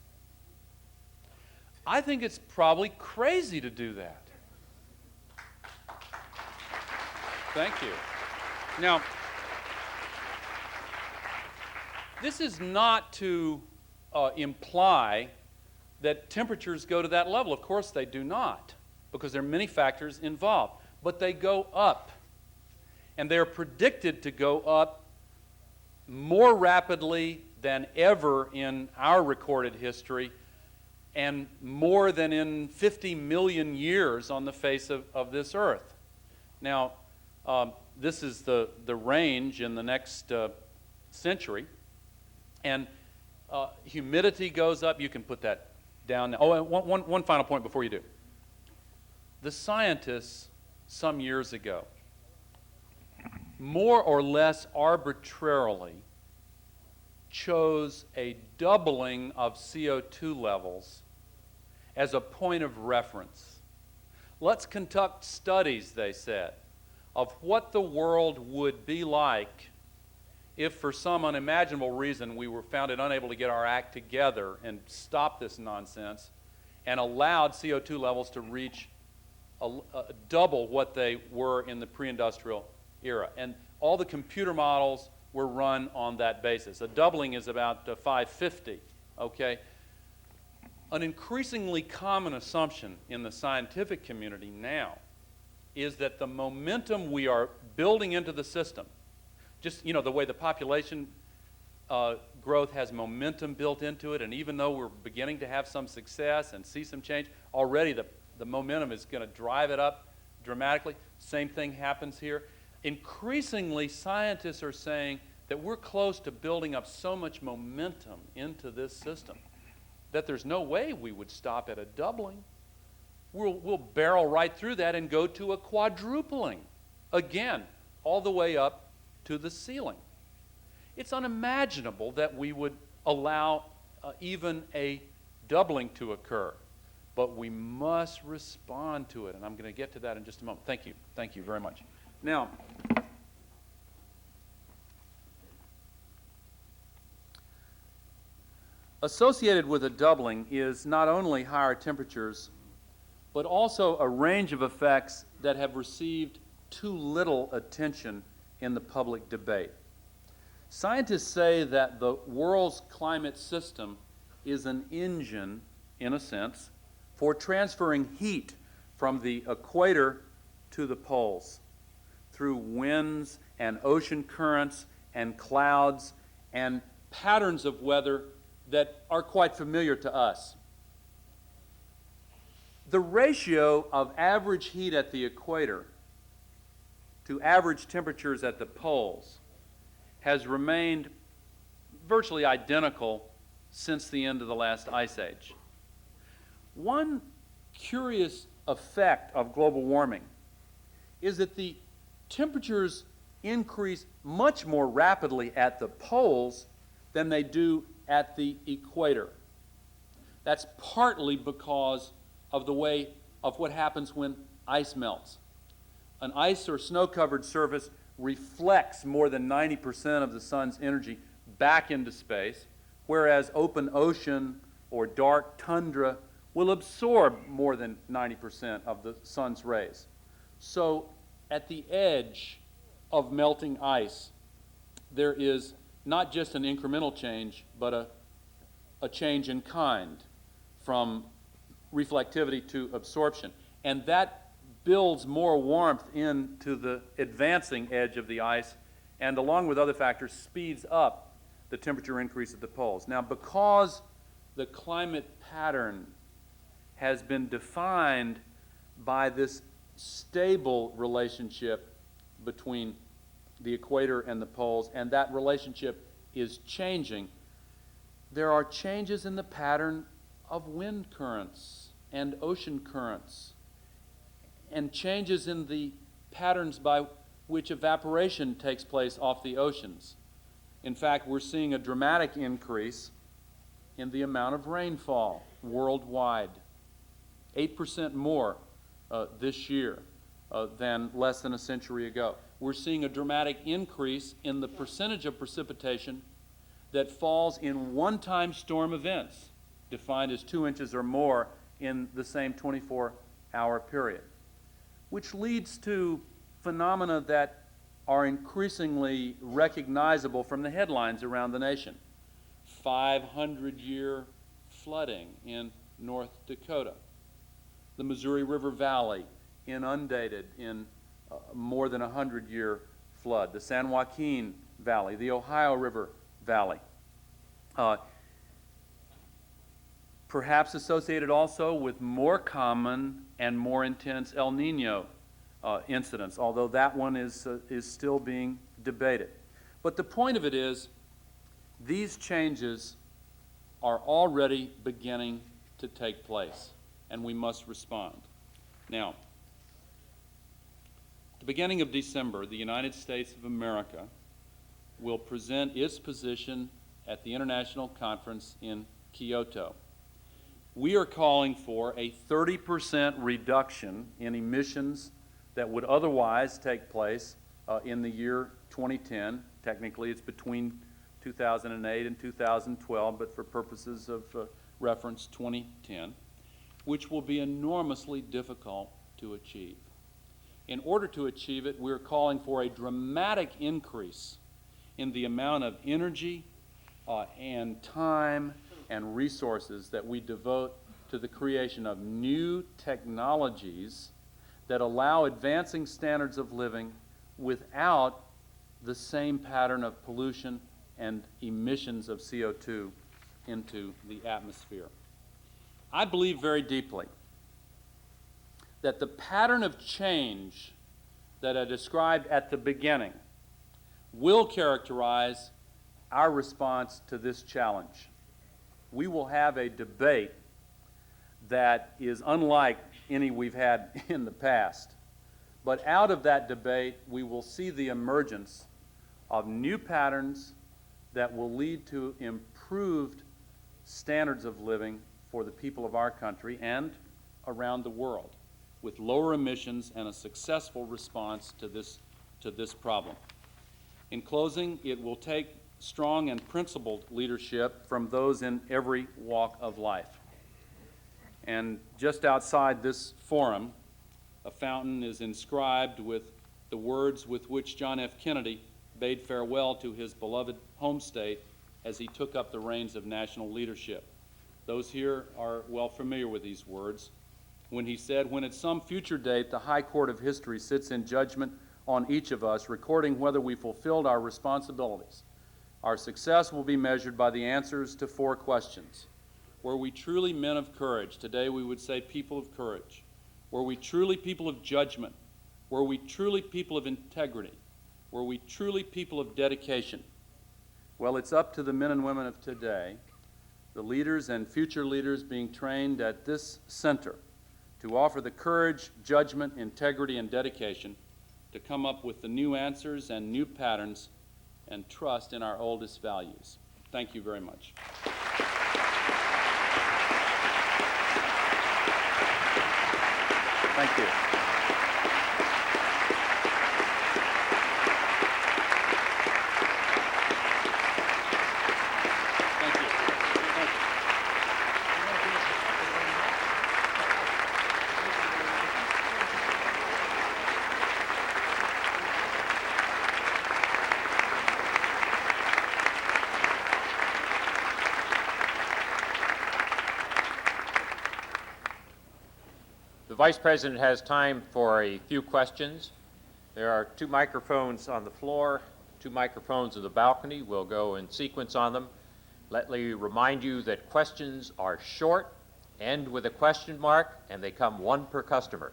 I think it's probably crazy to do that. Thank you. Now, this is not to imply that temperatures go to that level. Of course they do not, because there are many factors involved. But they go up, and they're predicted to go up more rapidly than ever in our recorded history, and more than in 50 million years on the face of this Earth. Now, this is the range in the next century, and humidity goes up. You can put that down now. Oh, and one final point before you do. The scientists some years ago, more or less arbitrarily, chose a doubling of CO2 levels as a point of reference. Let's conduct studies, they said, of what the world would be like if for some unimaginable reason we were found unable to get our act together and stop this nonsense and allowed CO2 levels to reach double what they were in the pre-industrial era. And all the computer models were run on that basis. A doubling is about 550, okay? An increasingly common assumption in the scientific community now is that the momentum we are building into the system, just, you know, the way the population growth has momentum built into it, and even though we're beginning to have some success and see some change, already the momentum is going to drive it up dramatically. Same thing happens here. Increasingly, scientists are saying that we're close to building up so much momentum into this system that there's no way we would stop at a doubling. We'll barrel right through that and go to a quadrupling, again, all the way up to the ceiling. It's unimaginable that we would allow even a doubling to occur, but we must respond to it, and I'm going to get to that in just a moment. Thank you. Thank you very much. Now, associated with a doubling is not only higher temperatures, but also a range of effects that have received too little attention in the public debate. Scientists say that the world's climate system is an engine, in a sense, for transferring heat from the equator to the poles through winds and ocean currents and clouds and patterns of weather that are quite familiar to us. The ratio of average heat at the equator to average temperatures at the poles has remained virtually identical since the end of the last ice age. One curious effect of global warming is that the temperatures increase much more rapidly at the poles than they do at the equator. That's partly because of the way of what happens when ice melts. An ice or snow-covered surface reflects more than 90% of the sun's energy back into space, whereas open ocean or dark tundra will absorb more than 90% of the sun's rays. So at the edge of melting ice, there is not just an incremental change, but a change in kind from reflectivity to absorption. And that builds more warmth into the advancing edge of the ice, and along with other factors, speeds up the temperature increase at the poles. Now, because the climate pattern has been defined by this stable relationship between the equator and the poles, and that relationship is changing, there are changes in the pattern of wind currents and ocean currents, and changes in the patterns by which evaporation takes place off the oceans. In fact, we're seeing a dramatic increase in the amount of rainfall worldwide. 8% more this year than less than a century ago. We're seeing a dramatic increase in the percentage of precipitation that falls in one-time storm events, defined as 2 inches or more in the same 24-hour period, which leads to phenomena that are increasingly recognizable from the headlines around the nation. 500-year flooding in North Dakota. The Missouri River Valley inundated in more than 100-year flood. The San Joaquin Valley, the Ohio River Valley. Perhaps associated also with more common and more intense El Nino incidents, although that one is still being debated. But the point of it is, these changes are already beginning to take place, and we must respond. Now, at the beginning of December, the United States of America will present its position at the International Conference in Kyoto. We are calling for a 30% reduction in emissions that would otherwise take place in the year 2010. Technically, it's between 2008 and 2012, but for purposes of reference, 2010, which will be enormously difficult to achieve. In order to achieve it, we're calling for a dramatic increase in the amount of energy and time and resources that we devote to the creation of new technologies that allow advancing standards of living without the same pattern of pollution and emissions of CO2 into the atmosphere. I believe very deeply that the pattern of change that I described at the beginning will characterize our response to this challenge. We will have a debate that is unlike any we've had in the past. But out of that debate, we will see the emergence of new patterns that will lead to improved standards of living for the people of our country and around the world, with lower emissions and a successful response to this problem. In closing, it will take strong and principled leadership from those in every walk of life. And just outside this forum, a fountain is inscribed with the words with which John F. Kennedy bade farewell to his beloved home state as he took up the reins of national leadership. Those here are well familiar with these words when he said, "When at some future date the High Court of History sits in judgment on each of us, recording whether we fulfilled our responsibilities, our success will be measured by the answers to 4 questions. Were we truly men of courage? Today we would say people of courage. Were we truly people of judgment? Were we truly people of integrity? Were we truly people of dedication?" Well, it's up to the men and women of today, the leaders and future leaders being trained at this center, to offer the courage, judgment, integrity, and dedication to come up with the new answers and new patterns and trust in our oldest values. Thank you very much. Thank you. Thank you. Thank you. The Vice President has time for a few questions. There are 2 microphones on the floor, 2 microphones on the balcony. We'll go in sequence on them. Let me remind you that questions are short, end with a question mark, and they come 1 per customer.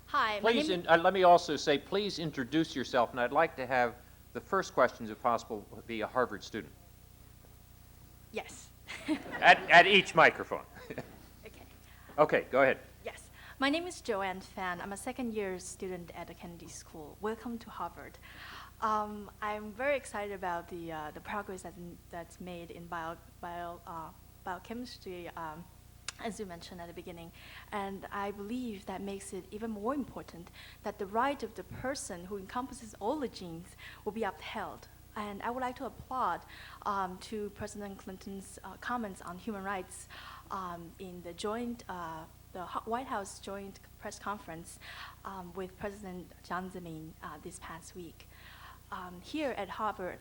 Hi, Please, let me also say, please introduce yourself, and I'd like to have the first questions, if possible, be a Harvard student. Yes. At each microphone. Okay. Okay, go ahead. Yes. My name is Joanne Fan. I'm a second-year student at the Kennedy School. Welcome to Harvard. I'm very excited about the progress that's made in biochemistry, as you mentioned at the beginning. And I believe that makes it even more important that the right of the person who encompasses all the genes will be upheld. And I would like to applaud to President Clinton's comments on human rights in the White House joint press conference with President Jiang Zemin this past week. Here at Harvard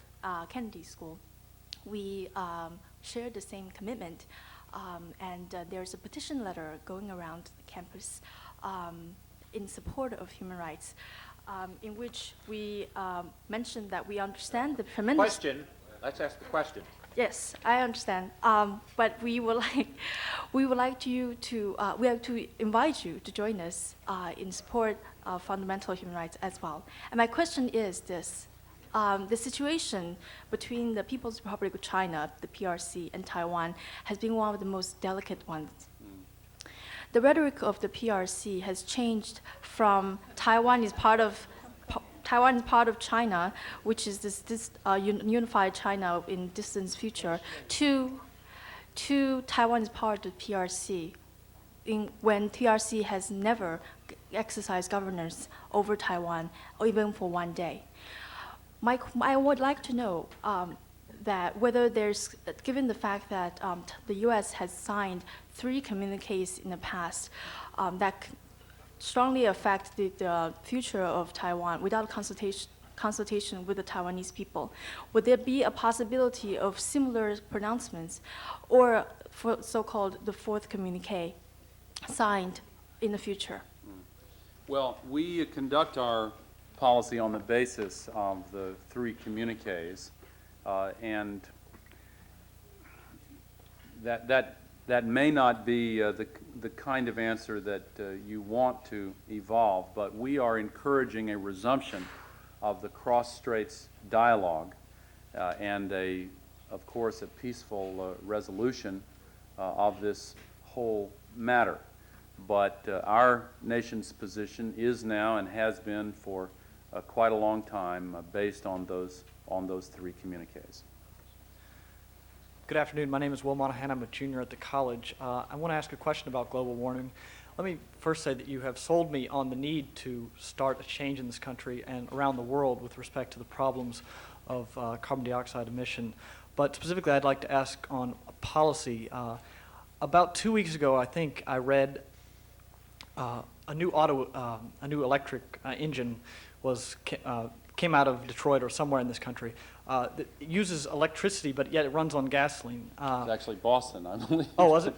Kennedy School, we share the same commitment, and there's a petition letter going around the campus in support of human rights, in which we mentioned that we understand the tremendous... Question. Let's ask the question. Yes, I understand. But we would like to invite you to join us in support of fundamental human rights as well. And my question is this. The situation between the People's Republic of China, the PRC, and Taiwan has been one of the most delicate ones. The rhetoric of the PRC has changed from Taiwan is part of China, which is this unified China in distant future, to Taiwan is part of the PRC, when PRC has never exercised governance over Taiwan, or even for one day. I would like to know that whether there's, given the fact that the U.S. has signed 3 communiques in the past that strongly affect the future of Taiwan without consultation with the Taiwanese people, would there be a possibility of similar pronouncements, or for so-called the 4th communique signed in the future? Well, we conduct our policy on the basis of the 3 communiques, and that may not be the kind of answer that you want to evolve, but we are encouraging a resumption of the cross-straits dialogue and of course, a peaceful resolution of this whole matter. But our nation's position is now and has been for quite a long time based on those 3 communiques. Good afternoon. My name is Will Monahan. I'm a junior at the college. I want to ask a question about global warming. Let me first say that you have sold me on the need to start a change in this country and around the world with respect to the problems of carbon dioxide emission. But specifically, I'd like to ask on policy. About 2 weeks ago, I think I read a new electric engine came out of Detroit or somewhere in this country. That uses electricity, but yet it runs on gasoline. It's actually Boston, I believe. Oh, was it?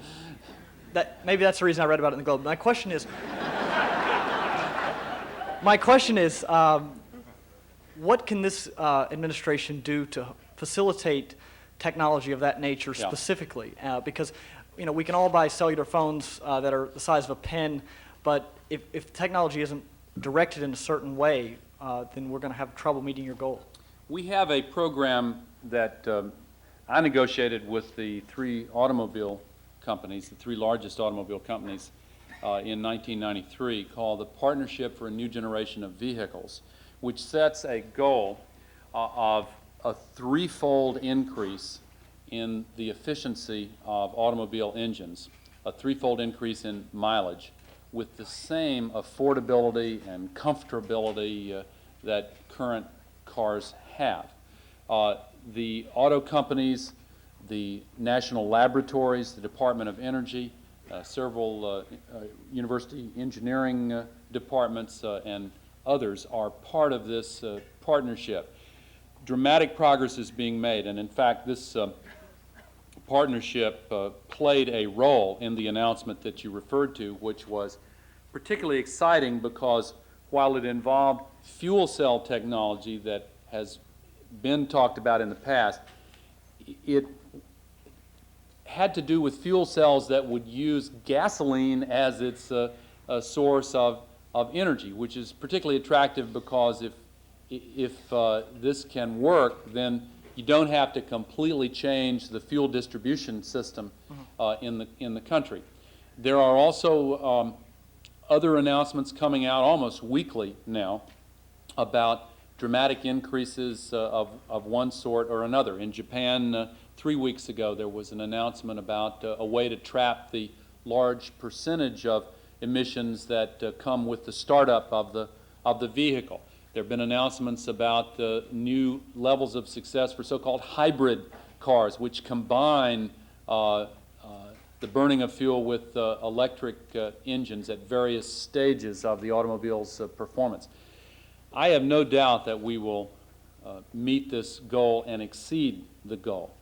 Maybe that's the reason I read about it in the Globe. My question is, what can this administration do to facilitate technology of that nature specifically? Because we can all buy cellular phones that are the size of a pen, but if technology isn't directed in a certain way, then we're going to have trouble meeting your goal. We have a program that I negotiated with the 3 automobile companies, the 3 largest automobile companies in 1993, called the Partnership for a New Generation of Vehicles, which sets a goal of a 3-fold increase in the efficiency of automobile engines, a 3-fold increase in mileage, with the same affordability and comfortability that current cars have. The auto companies, the national laboratories, the Department of Energy, several university engineering departments, and others are part of this partnership. Dramatic progress is being made, and in fact, this partnership played a role in the announcement that you referred to, which was particularly exciting because while it involved fuel cell technology that has been talked about in the past, it had to do with fuel cells that would use gasoline as its source of energy, which is particularly attractive because if this can work, then you don't have to completely change the fuel distribution system in the country. There are also other announcements coming out almost weekly now about dramatic increases of one sort or another. In Japan, 3 weeks ago, there was an announcement about a way to trap the large percentage of emissions that come with the startup of the vehicle. There have been announcements about new levels of success for so-called hybrid cars, which combine the burning of fuel with electric engines at various stages of the automobile's performance. I have no doubt that we will meet this goal and exceed the goal.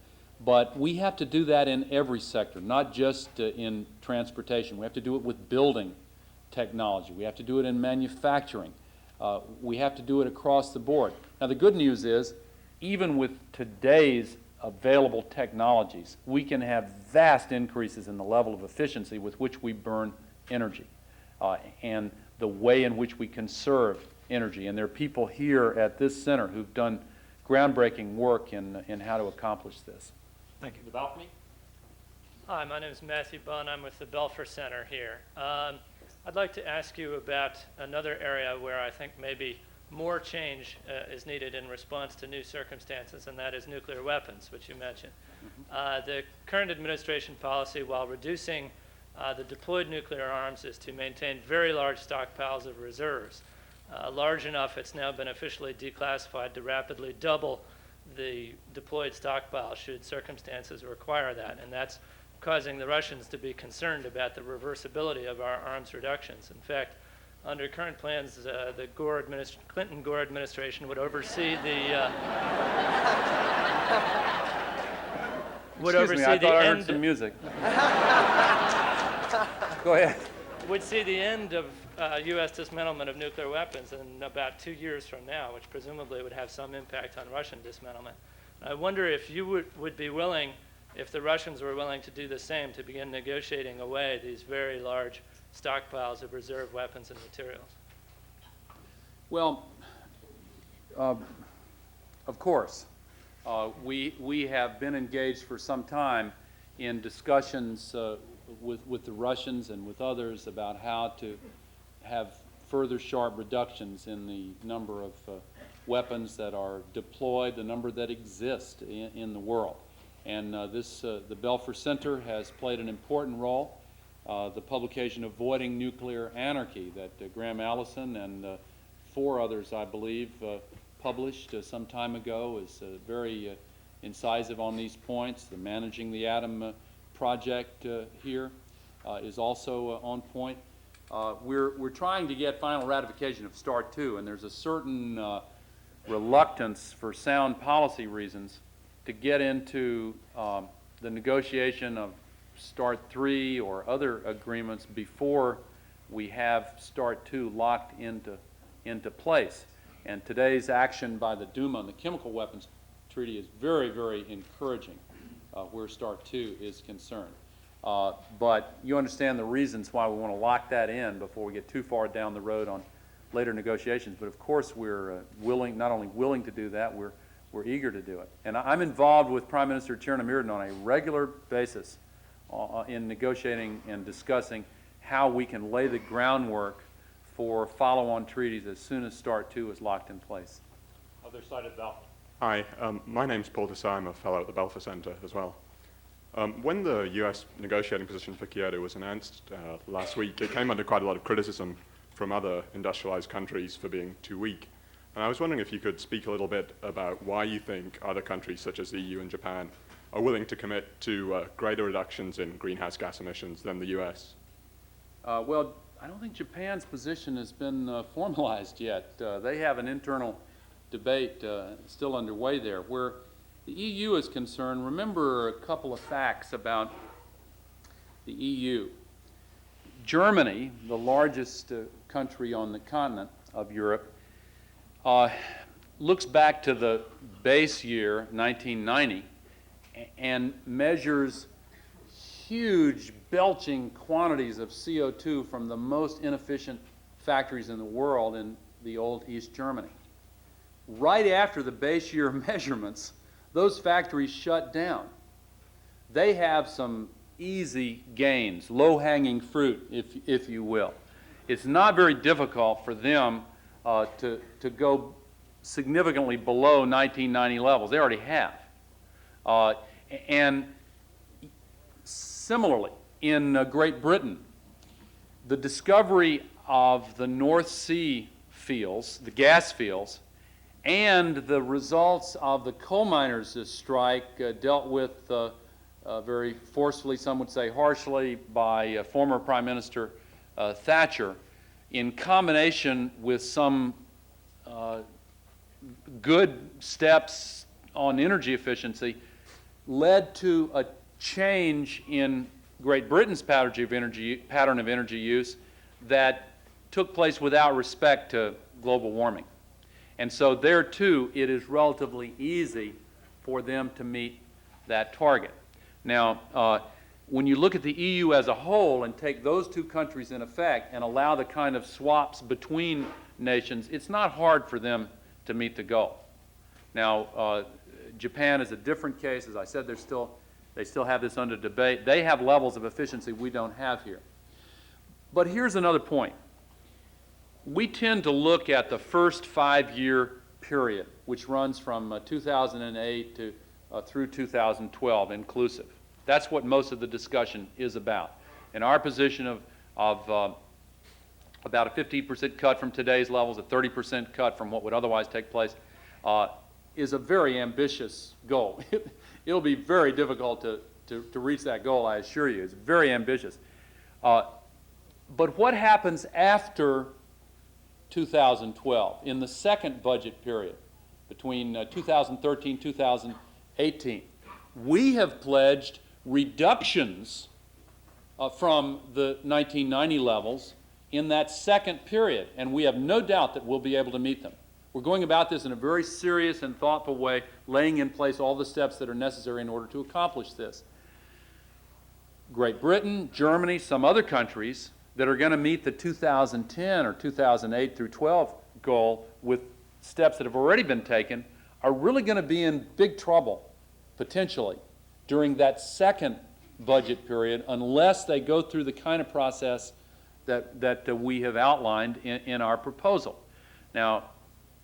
But we have to do that in every sector, not just in transportation. We have to do it with building technology. We have to do it in manufacturing. We have to do it across the board. Now, the good news is, even with today's available technologies, we can have vast increases in the level of efficiency with which we burn energy and the way in which we conserve energy. And there are people here at this center who've done groundbreaking work in how to accomplish this. Thank you. The balcony. Hi, my name is Matthew Bunn. I'm with the Belfer Center here. I'd like to ask you about another area where I think maybe more change is needed in response to new circumstances, and that is nuclear weapons, which you mentioned. The current administration policy, while reducing the deployed nuclear arms, is to maintain very large stockpiles of reserves, large enough it's now been officially declassified to rapidly double the deployed stockpile should circumstances require that, and that's causing the Russians to be concerned about the reversibility of our arms reductions. In fact, under current plans, the Clinton-Gore administration would oversee the Excuse me, I thought I heard some music. Go ahead. would see the end of U.S. dismantlement of nuclear weapons in about 2 years from now, which presumably would have some impact on Russian dismantlement. I wonder if you would be willing, if the Russians were willing to do the same, to begin negotiating away these very large stockpiles of reserve weapons and materials. Well, of course. We have been engaged for some time in discussions with the Russians and with others about how to have further sharp reductions in the number of weapons that are deployed, the number that exist in the world. And the Belfer Center has played an important role. The publication Avoiding Nuclear Anarchy that Graham Allison and 4 others, I believe, published some time ago is very incisive on these points. The Managing the Atom project here is also on point. We're trying to get final ratification of START 2, and there's a certain reluctance for sound policy reasons to get into the negotiation of START 3 or other agreements before we have START 2 locked into place. And today's action by the Duma on the Chemical Weapons Treaty is very, very encouraging where START 2 is concerned. But you understand the reasons why we want to lock that in before we get too far down the road on later negotiations. But of course we're not only willing to do that, we're eager to do it. And I'm involved with Prime Minister Chernomyrdin on a regular basis in negotiating and discussing how we can lay the groundwork for follow-on treaties as soon as START 2 is locked in place. Other side of Belfer. Hi, my name's Paul Desai. I'm a fellow at the Belfer Center as well. When the U.S. negotiating position for Kyoto was announced last week, it came under quite a lot of criticism from other industrialized countries for being too weak. And I was wondering if you could speak a little bit about why you think other countries such as the EU and Japan are willing to commit to greater reductions in greenhouse gas emissions than the U.S. Well, I don't think Japan's position has been formalized yet. They have an internal debate still underway there. Where the EU is concerned, remember a couple of facts about the EU. Germany, the largest country on the continent of Europe, looks back to the base year, 1990, and measures huge belching quantities of CO2 from the most inefficient factories in the world in the old East Germany. Right after the base year measurements, those factories shut down. They have some easy gains, low-hanging fruit, if you will. It's not very difficult for them to go significantly below 1990 levels. They already have. And similarly, in Great Britain, the discovery of the North Sea fields, the gas fields, and the results of the coal miners' strike dealt with very forcefully, some would say harshly, by former Prime Minister Thatcher, in combination with some good steps on energy efficiency, led to a change in Great Britain's pattern of energy use that took place without respect to global warming. And so there, too, it is relatively easy for them to meet that target. Now, when you look at the EU as a whole and take those two countries in effect and allow the kind of swaps between nations, it's not hard for them to meet the goal. Now, Japan is a different case. As I said, they still have this under debate. They have levels of efficiency we don't have here. But here's another point. We tend to look at the first 5-year period, which runs from 2008 to through 2012 inclusive. That's what most of the discussion is about. And our position of about a 15% cut from today's levels, a 30% cut from what would otherwise take place, is a very ambitious goal. It'll be very difficult to reach that goal, I assure you. It's very ambitious. But what happens after 2012, in the second budget period, between 2013 2018? We have pledged reductions from the 1990 levels in that second period, and we have no doubt that we'll be able to meet them. We're going about this in a very serious and thoughtful way, laying in place all the steps that are necessary in order to accomplish this. Great Britain, Germany, some other countries that are going to meet the 2010 or 2008 through 12 goal with steps that have already been taken are really going to be in big trouble, potentially, during that second budget period unless they go through the kind of process that we have outlined in our proposal. Now,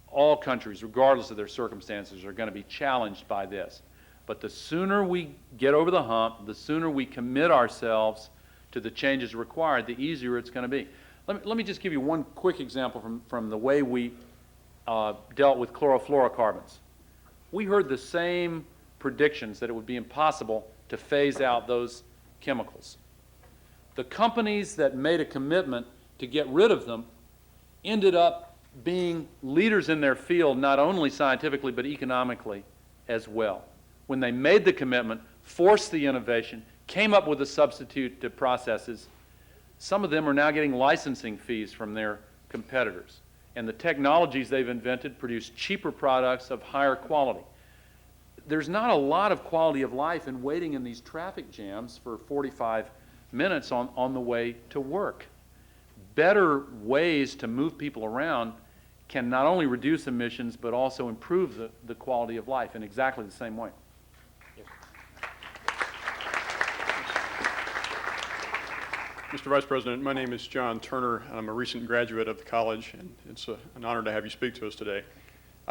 all countries, regardless of their circumstances, are going to be challenged by this. But the sooner we get over the hump, the sooner we commit ourselves to the changes required, the easier it's going to be. Let me just give you one quick example from the way we dealt with chlorofluorocarbons. We heard the same predictions that it would be impossible to phase out those chemicals. The companies that made a commitment to get rid of them ended up being leaders in their field, not only scientifically but economically as well. When they made the commitment, forced the innovation, came up with the substitute processes, some of them are now getting licensing fees from their competitors. And the technologies they've invented produce cheaper products of higher quality. There's not a lot of quality of life in waiting in these traffic jams for 45 minutes on the way to work. Better ways to move people around can not only reduce emissions but also improve the quality of life in exactly the same way. Mr. Vice President, my name is John Turner, and I'm a recent graduate of the college, and it's an honor to have you speak to us today.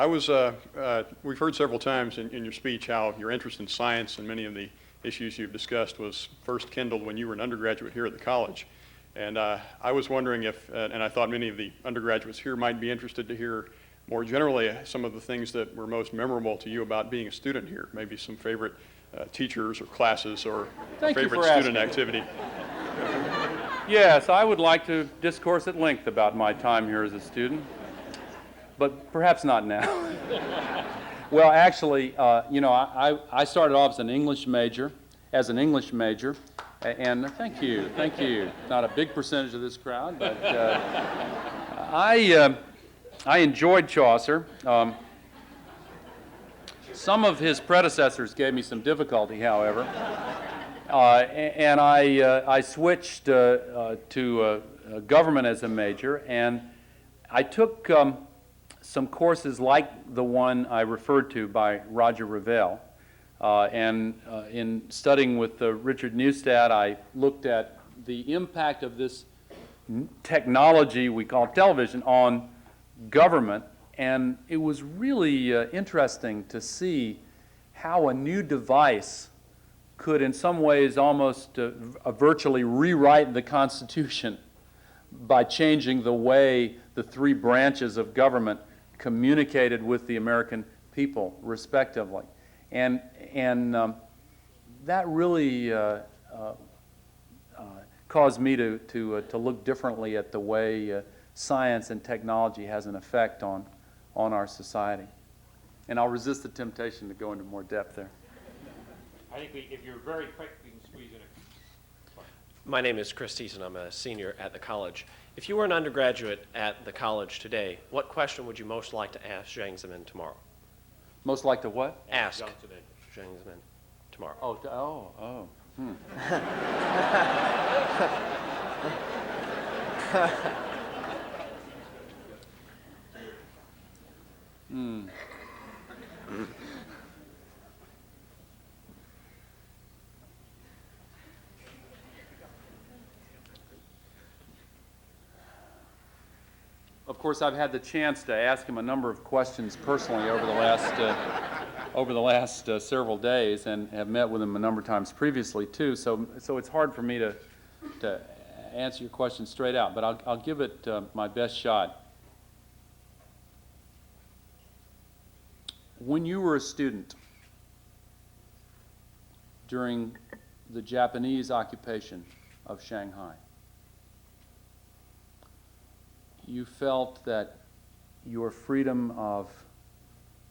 We've heard several times in your speech how your interest in science and many of the issues you've discussed was first kindled when you were an undergraduate here at the college. And I was wondering if, and I thought many of the undergraduates here might be interested to hear more generally some of the things that were most memorable to you about being a student here, maybe some favorite teachers or classes or favorite student activity. Yes, I would like to discourse at length about my time here as a student, but perhaps not now. Well, actually, I started off as an English major, and thank you. Not a big percentage of this crowd, but I enjoyed Chaucer. Some of his predecessors gave me some difficulty, however. And I switched to government as a major, and I took some courses like the one I referred to by Roger Revelle. And in studying with Richard Neustadt, I looked at the impact of this technology we call television on government, and it was really interesting to see how a new device could in some ways almost virtually rewrite the Constitution by changing the way the three branches of government communicated with the American people, respectively. And that really caused me to look differently at the way science and technology has an effect on our society. And I'll resist the temptation to go into more depth there. I think if you're very quick, we can squeeze in a... My name is Chris Thiessen. I'm a senior at the college. If you were an undergraduate at the college today, what question would you most like to ask Zhang Zemin tomorrow? Most like to what? Ask Zhang Zemin tomorrow. Of course, I've had the chance to ask him a number of questions personally over the last several days, and have met with him a number of times previously too. So it's hard for me to answer your question straight out, but I'll give it my best shot. When you were a student during the Japanese occupation of Shanghai, you felt that your freedom of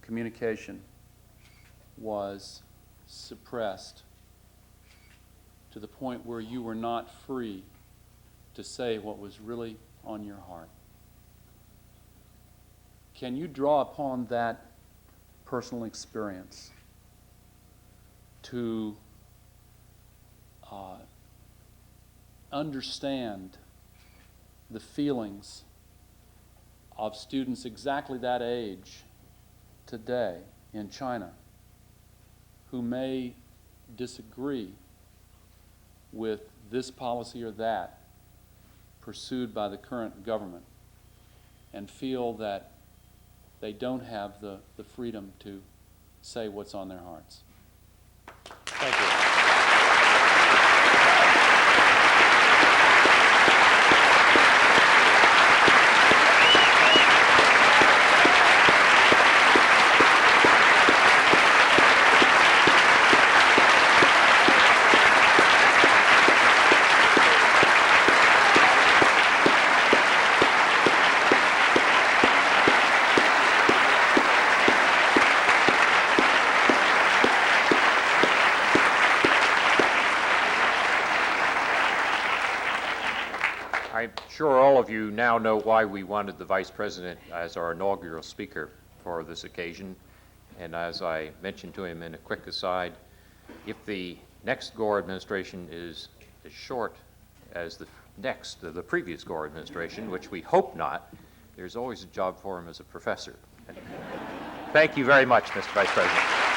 communication was suppressed to the point where you were not free to say what was really on your heart. Can you draw upon that personal experience to understand the feelings of students exactly that age today in China who may disagree with this policy or that pursued by the current government and feel that they don't have the freedom to say what's on their hearts? Thank you. I'm sure all of you now know why we wanted the Vice President as our inaugural speaker for this occasion. And as I mentioned to him in a quick aside, if the next Gore administration is as short as the previous Gore administration, which we hope not, there's always a job for him as a professor. Thank you very much, Mr. Vice President.